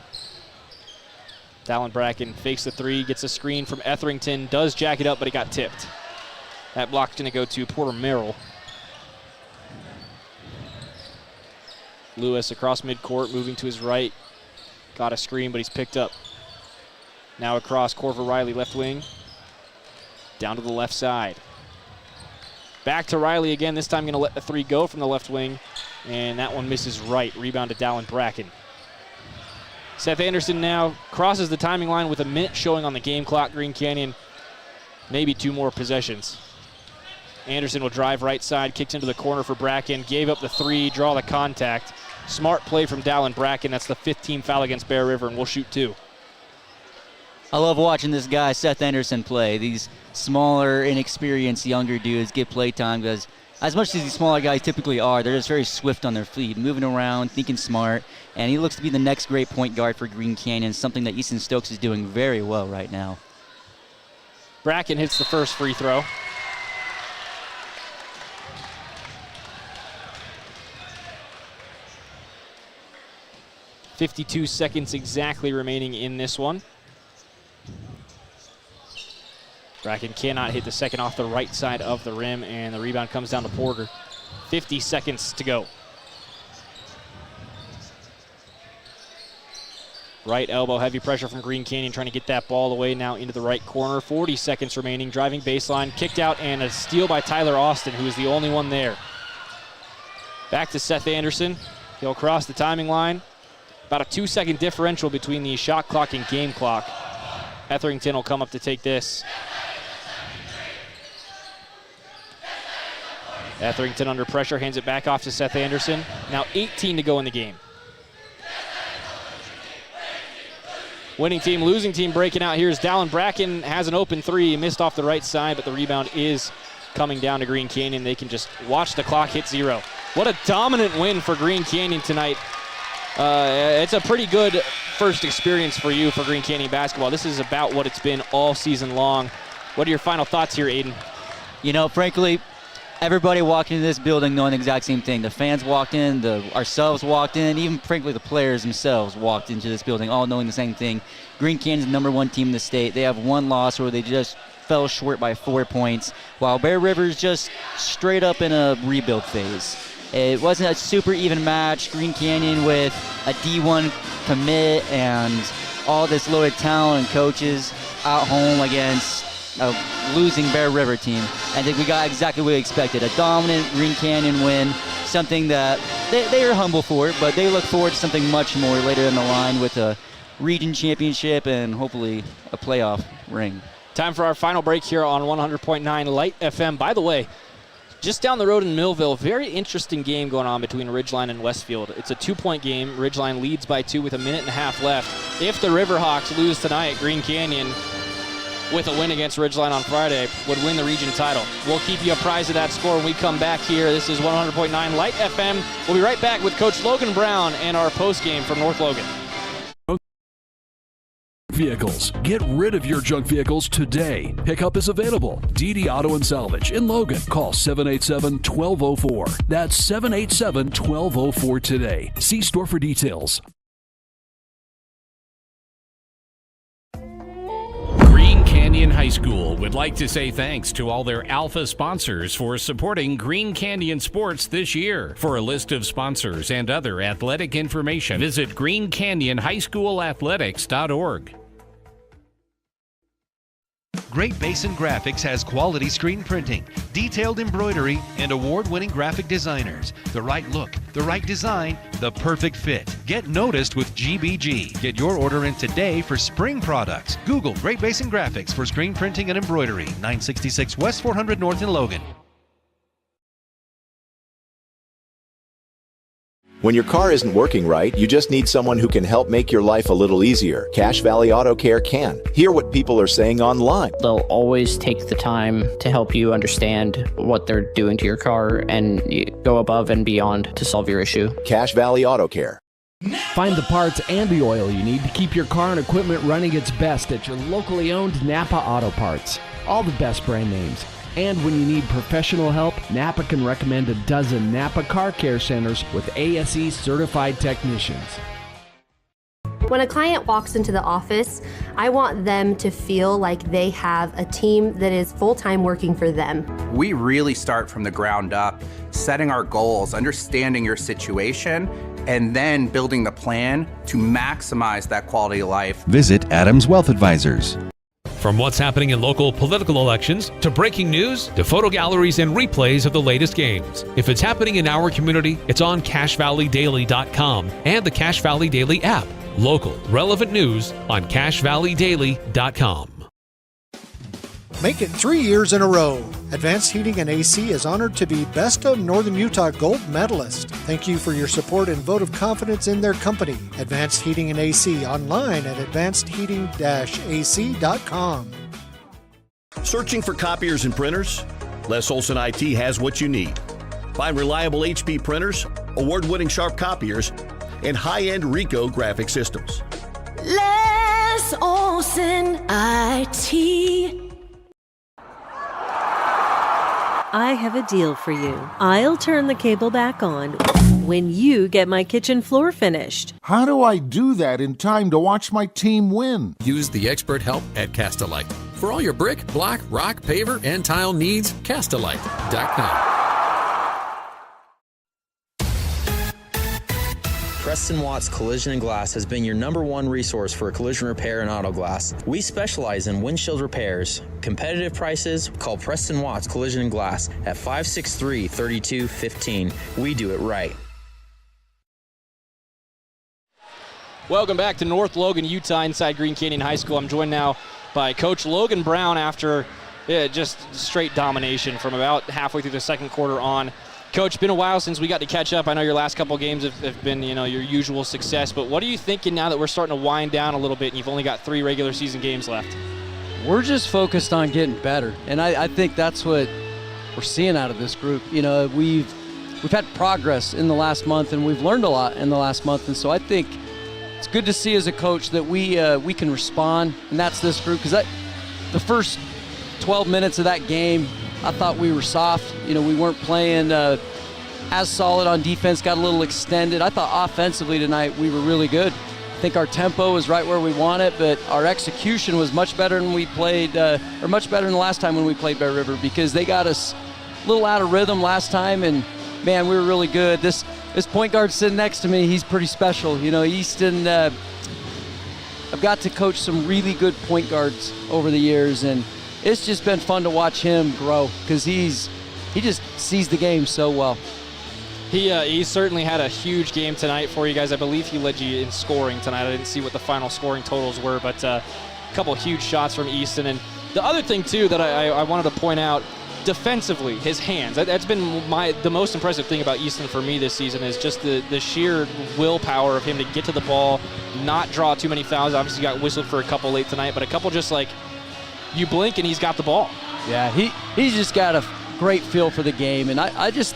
Dallin Bracken fakes the three, gets a screen from Etherington, does jack it up, but it got tipped. That block's gonna go to Porter Merrill. Lewis across midcourt, moving to his right. Got a screen, but he's picked up. Now across Corver Riley, left wing. Down to the left side. Back to Riley again, this time gonna let the three go from the left wing. And that one misses right. Rebound to Dallin Bracken. Seth Anderson now crosses the timing line with a minute showing on the game clock. Green Canyon, maybe 2 more possessions. Anderson will drive right side, kicks into the corner for Bracken, gave up the three, draw the contact. Smart play from Dallin Bracken. That's the 5th team foul against Bear River, and we'll shoot 2. I love watching this guy, Seth Anderson, play. These smaller, inexperienced, younger dudes get play time because as much as these smaller guys typically are, they're just very swift on their feet, moving around, thinking smart, and he looks to be the next great point guard for Green Canyon, something that Easton Stokes is doing very well right now. Bracken hits the first free throw. .52 seconds exactly remaining in this one. Bracken cannot hit the second off the right side of the rim, and the rebound comes down to Porter. 50 seconds to go. Right elbow, heavy pressure from Green Canyon, trying to get that ball away now into the right corner. 40 seconds remaining, driving baseline, kicked out, and a steal by Tyler Austin, who is the only one there. Back to Seth Anderson. He'll cross the timing line. About a 2-second differential between the shot clock and game clock. Etherington will come up to take this. Etherington under pressure, hands it back off to Seth Anderson. Now 18 to go in the game. Winning team, losing team breaking out here is Dallin Bracken. Has an open three, he missed off the right side, but the rebound is coming down to Green Canyon. They can just watch the clock hit 0. What a dominant win for Green Canyon tonight. It's a pretty good first experience for you for Green Canyon basketball. This is about what it's been all season long. What are your final thoughts here, Aiden? You know, frankly, everybody walked into this building knowing the exact same thing. The fans walked in, ourselves walked in, even frankly the players themselves walked into this building all knowing the same thing. Green Canyon's the #1 team in the state. They have one loss where they just fell short by 4 points, while Bear River's just straight up in a rebuild phase. It wasn't a super even match. Green Canyon with a D1 commit and all this loaded talent and coaches at home against a losing Bear River team. I think we got exactly what we expected. A dominant Green Canyon win, something that they are humble for, but they look forward to something much more later in the line with a region championship and hopefully a playoff ring. Time for our final break here on 100.9 Light FM. By the way, just down the road in Millville, very interesting game going on between Ridgeline and Westfield. It's a 2-point game. Ridgeline leads by 2 with a minute and a half left. If the Riverhawks lose tonight, Green Canyon, with a win against Ridgeline on Friday, would win the region title. We'll keep you apprised of that score when we come back here. This is 100.9 Light FM. We'll be right back with Coach Logan Brown and our postgame from North Logan. Vehicles. Get rid of your junk vehicles today. Pickup is available. DD Auto and Salvage in Logan. Call 787-1204. That's 787-1204 today. See store for details. Green Canyon High School would like to say thanks to all their Alpha sponsors for supporting Green Canyon sports this year. For a list of sponsors and other athletic information, visit greencanyonhighschoolathletics.org. Great Basin Graphics has quality screen printing, detailed embroidery, and award-winning graphic designers. The right look, the right design, the perfect fit. Get noticed with GBG. Get your order in today for spring products. Google Great Basin Graphics for screen printing and embroidery. 966 West 400 North in Logan. When your car isn't working right, you just need someone who can help make your life a little easier. Cache Valley Auto Care can. Hear what people are saying online. They'll always take the time to help you understand what they're doing to your car and go above and beyond to solve your issue. Cache Valley Auto Care. Find the parts and the oil you need to keep your car and equipment running its best at your locally owned Napa Auto Parts. All the best brand names. And when you need professional help, Napa can recommend a dozen Napa Car Care Centers with ASE certified technicians. When a client walks into the office, I want them to feel like they have a team that is full-time working for them. We really start from the ground up, setting our goals, understanding your situation, and then building the plan to maximize that quality of life. Visit Adams Wealth Advisors. From what's happening in local political elections, to breaking news, to photo galleries and replays of the latest games. If it's happening in our community, it's on CacheValleyDaily.com and the Cache Valley Daily app. Local, relevant news on CacheValleyDaily.com. Make it 3 years in a row. Advanced Heating and AC is honored to be Best of Northern Utah Gold Medalist. Thank you for your support and vote of confidence in their company. Advanced Heating and AC online at advancedheating-ac.com. Searching for copiers and printers? Les Olson IT has what you need. Find reliable HP printers, award-winning sharp copiers, and high-end Ricoh graphic systems. Les Olson IT. I have a deal for you. I'll turn the cable back on when you get my kitchen floor finished. How do I do that in time to watch my team win? Use the expert help at Castalite. For all your brick, block, rock, paver, and tile needs, Castalite.com. Preston Watts Collision and Glass has been your #1 resource for collision repair and auto glass. We specialize in windshield repairs. Competitive prices, call Preston Watts Collision and Glass at 563-3215. We do it right. Welcome back to North Logan, Utah, inside Green Canyon High School. I'm joined now by Coach Logan Brown after just straight domination from about halfway through the second quarter on. Coach, been a while since we got to catch up. I know your last couple games have been, your usual success, but what are you thinking now that we're starting to wind down a little bit and you've only got 3 regular season games left? We're just focused on getting better, and I think that's what we're seeing out of this group. We've had progress in the last month, and we've learned a lot in the last month, and so I think it's good to see as a coach that we can respond, and that's this group, because the first 12 minutes of that game, I thought we were soft. We weren't playing as solid on defense, got a little extended. I thought offensively tonight we were really good. I think our tempo was right where we want it, but our execution was much better than we played, or much better than the last time when we played Bear River, because they got us a little out of rhythm last time, and man, we were really good. This point guard sitting next to me, he's pretty special. Easton, I've got to coach some really good point guards over the years, and it's just been fun to watch him grow, because he just sees the game so well. He certainly had a huge game tonight for you guys. I believe he led you in scoring tonight. I didn't see what the final scoring totals were, but a couple huge shots from Easton. And the other thing, too, that I wanted to point out, defensively, his hands. That's been the most impressive thing about Easton for me this season, is just the sheer willpower of him to get to the ball, not draw too many fouls. Obviously got whistled for a couple late tonight, but a couple just like you blink and he's got the ball. Yeah, he's just got a great feel for the game, and I just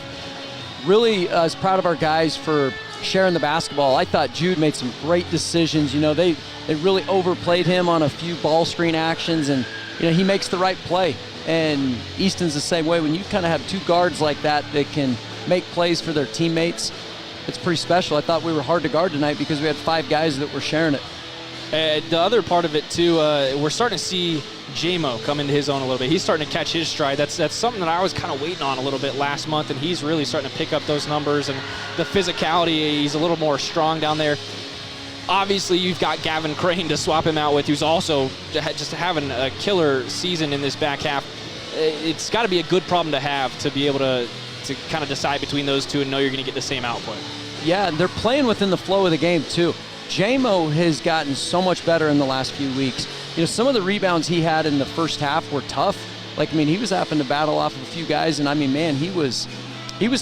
really was proud of our guys for sharing the basketball. I thought Jude made some great decisions. They really overplayed him on a few ball screen actions, and he makes the right play. And Easton's the same way. When you kind of have 2 guards like that can make plays for their teammates, it's pretty special. I thought we were hard to guard tonight because we had 5 guys that were sharing it. The other part of it, too, we're starting to see J-Mo come into his own a little bit. He's starting to catch his stride. That's something that I was kind of waiting on a little bit last month, and he's really starting to pick up those numbers and the physicality. He's a little more strong down there. Obviously, you've got Gavin Crane to swap him out with, who's also just having a killer season in this back half. It's got to be a good problem to have to be able to kind of decide between those two and know you're going to get the same output. Yeah, and they're playing within the flow of the game, too. J-Mo has gotten so much better in the last few weeks. You know, some of the rebounds he had in the first half were tough. Like, I mean, he was having to battle off of a few guys, and I mean, man, he was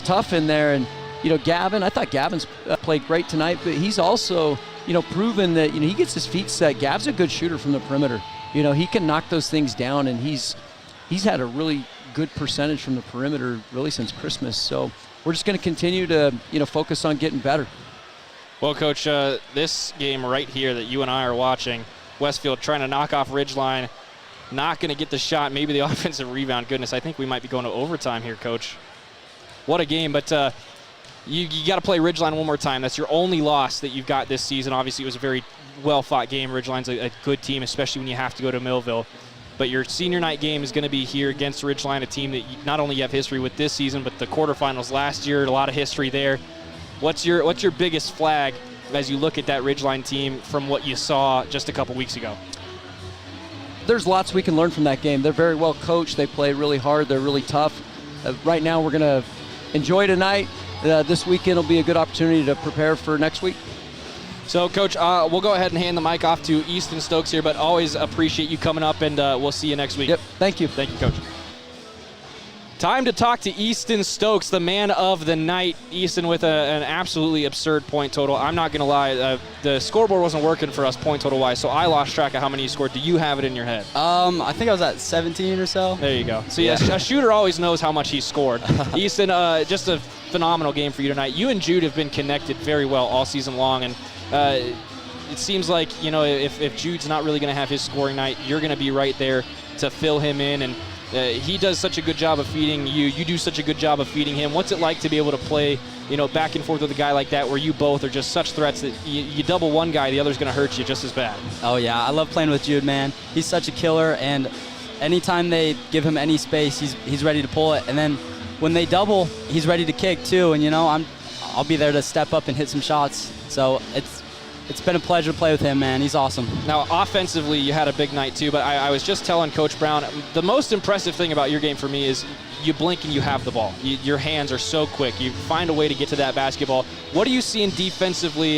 tough in there. And, you know, Gavin, I thought Gavin's played great tonight, but he's also, you know, proven that, you know, he gets his feet set. Gav's a good shooter from the perimeter. You know, he can knock those things down, and he's had a really good percentage from the perimeter really since Christmas. So we're just going to continue to, you know, focus on getting better. Well, Coach, this game right here that you and I are watching, Westfield trying to knock off Ridgeline, not going to get the shot, maybe the offensive rebound. Goodness, I think we might be going to overtime here, Coach. What a game, but you got to play Ridgeline one more time. That's your only loss that you've got this season. Obviously, it was a very well-fought game. Ridgeline's a good team, especially when you have to go to Millville. But your senior night game is going to be here against Ridgeline, a team that not only you have history with this season, but the quarterfinals last year, a lot of history there. What's your biggest flag as you look at that Ridgeline team from what you saw just a couple weeks ago? There's lots we can learn from that game. They're very well coached. They play really hard. They're really tough. Right now we're going to enjoy tonight. This weekend will be a good opportunity to prepare for next week. So, Coach, we'll go ahead and hand the mic off to Easton Stokes here, but always appreciate you coming up, and we'll see you next week. Yep, thank you. Thank you, Coach. Time to talk to Easton Stokes, the man of the night. Easton with an absolutely absurd point total. I'm not going to lie, the scoreboard wasn't working for us point total-wise, so I lost track of how many you scored. Do you have it in your head? I think I was at 17 or so. There you go. So, yeah, a shooter always knows how much he scored. Easton, just a phenomenal game for you tonight. You and Jude have been connected very well all season long, and it seems like, you know, if Jude's not really going to have his scoring night, you're going to be right there to fill him in, and he does such a good job of feeding you. You do such a good job of feeding him. What's it like to be able to play, you know, back and forth with a guy like that where you both are just such threats that you double one guy, the other's going to hurt you just as bad? Oh, yeah. I love playing with Jude, man. He's such a killer, and anytime they give him any space, he's ready to pull it. And then when they double, he's ready to kick too. And, you know, I'll be there to step up and hit some shots. So it's been a pleasure to play with him, man. He's awesome. Now, offensively, you had a big night, too, but I was just telling Coach Brown, the most impressive thing about your game for me is you blink and you have the ball. Your hands are so quick. You find a way to get to that basketball. What are you seeing defensively,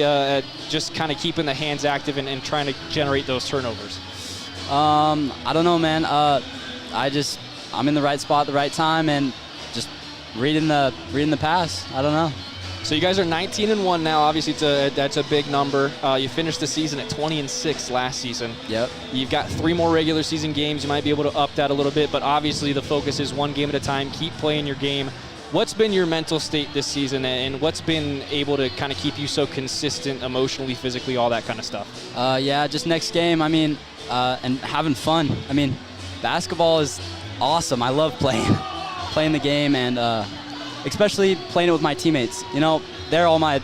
just kind of keeping the hands active and trying to generate those turnovers? I don't know, man. I'm in the right spot at the right time and just reading the pass. I don't know. So you guys are 19-1 now. Obviously, that's a big number. You finished the season at 20-6 last season. Yep. You've got 3 more regular season games. You might be able to up that a little bit, but obviously the focus is one game at a time. Keep playing your game. What's been your mental state this season, and what's been able to kind of keep you so consistent emotionally, physically, all that kind of stuff? Yeah, just next game, I mean, and having fun. I mean, basketball is awesome. I love playing the game, and especially playing it with my teammates. You know, they're all my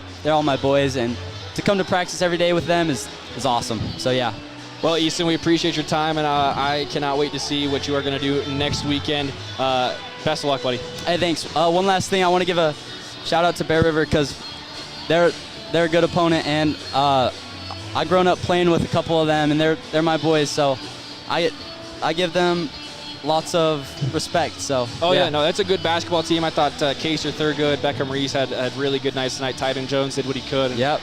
boys, and to come to practice every day with them is awesome. So yeah. Well, Easton, we appreciate your time, and I cannot wait to see what you are going to do next weekend. Best of luck, buddy. Hey, thanks. One last thing, I want to give a shout out to Bear River because they're a good opponent, and I've grown up playing with a couple of them, and they're my boys. So I give them lots of respect. So yeah, no, that's a good basketball team. I thought Kaser Thurgood, Beckham Reese had really good nights tonight. Tyden Jones did what he could. And, yep.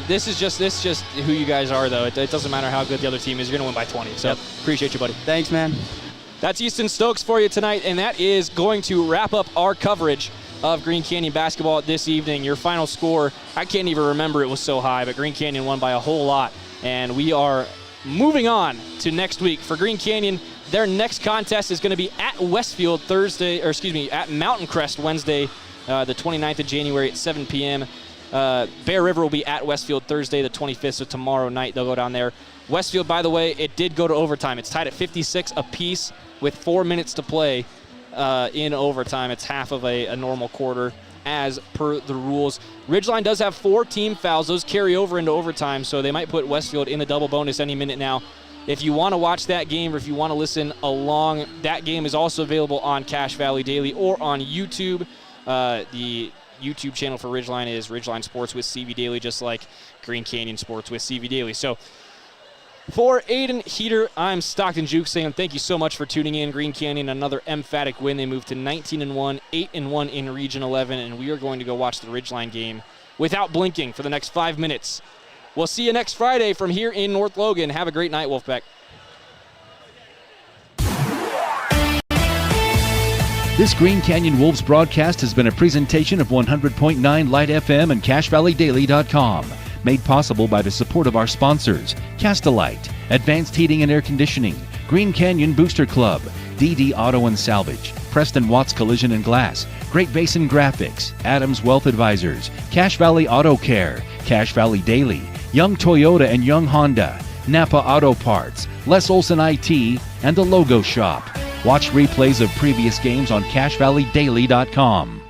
This is just who you guys are, though. It doesn't matter how good the other team is. You're gonna win by 20. So appreciate you, buddy. Thanks, man. That's Easton Stokes for you tonight, and that is going to wrap up our coverage of Green Canyon basketball this evening. Your final score, I can't even remember, it was so high, but Green Canyon won by a whole lot. And we are moving on to next week. For Green Canyon, their next contest is going to be at Westfield at Mountain Crest Wednesday, the 29th of January at 7 p.m. Bear River will be at Westfield Thursday, the 25th, so tomorrow night they'll go down there. Westfield, by the way, it did go to overtime. It's tied at 56 apiece with 4 minutes to play in overtime. It's half of a normal quarter as per the rules. Ridgeline does have 4 team fouls. Those carry over into overtime, so they might put Westfield in the double bonus any minute now. If you want to watch that game or if you want to listen along, that game is also available on Cache Valley Daily or on YouTube. The YouTube channel for Ridgeline is Ridgeline Sports with CV Daily, just like Green Canyon Sports with CV Daily. So for Aiden Heater, I'm Stockton Juke saying thank you so much for tuning in. Green Canyon, another emphatic win. They moved to 19-1, 8-1 in Region 11, and we are going to go watch the Ridgeline game without blinking for the next 5 minutes. We'll see you next Friday from here in North Logan. Have a great night, Wolfpack. This Green Canyon Wolves broadcast has been a presentation of 100.9 Light FM and CashValleyDaily.com. Made possible by the support of our sponsors, Castalite, Advanced Heating and Air Conditioning, Green Canyon Booster Club, DD Auto and Salvage, Preston Watts Collision and Glass, Great Basin Graphics, Adams Wealth Advisors, Cache Valley Auto Care, Cache Valley Daily, Young Toyota and Young Honda, Napa Auto Parts, Les Olson IT, and The Logo Shop. Watch replays of previous games on CashValleyDaily.com.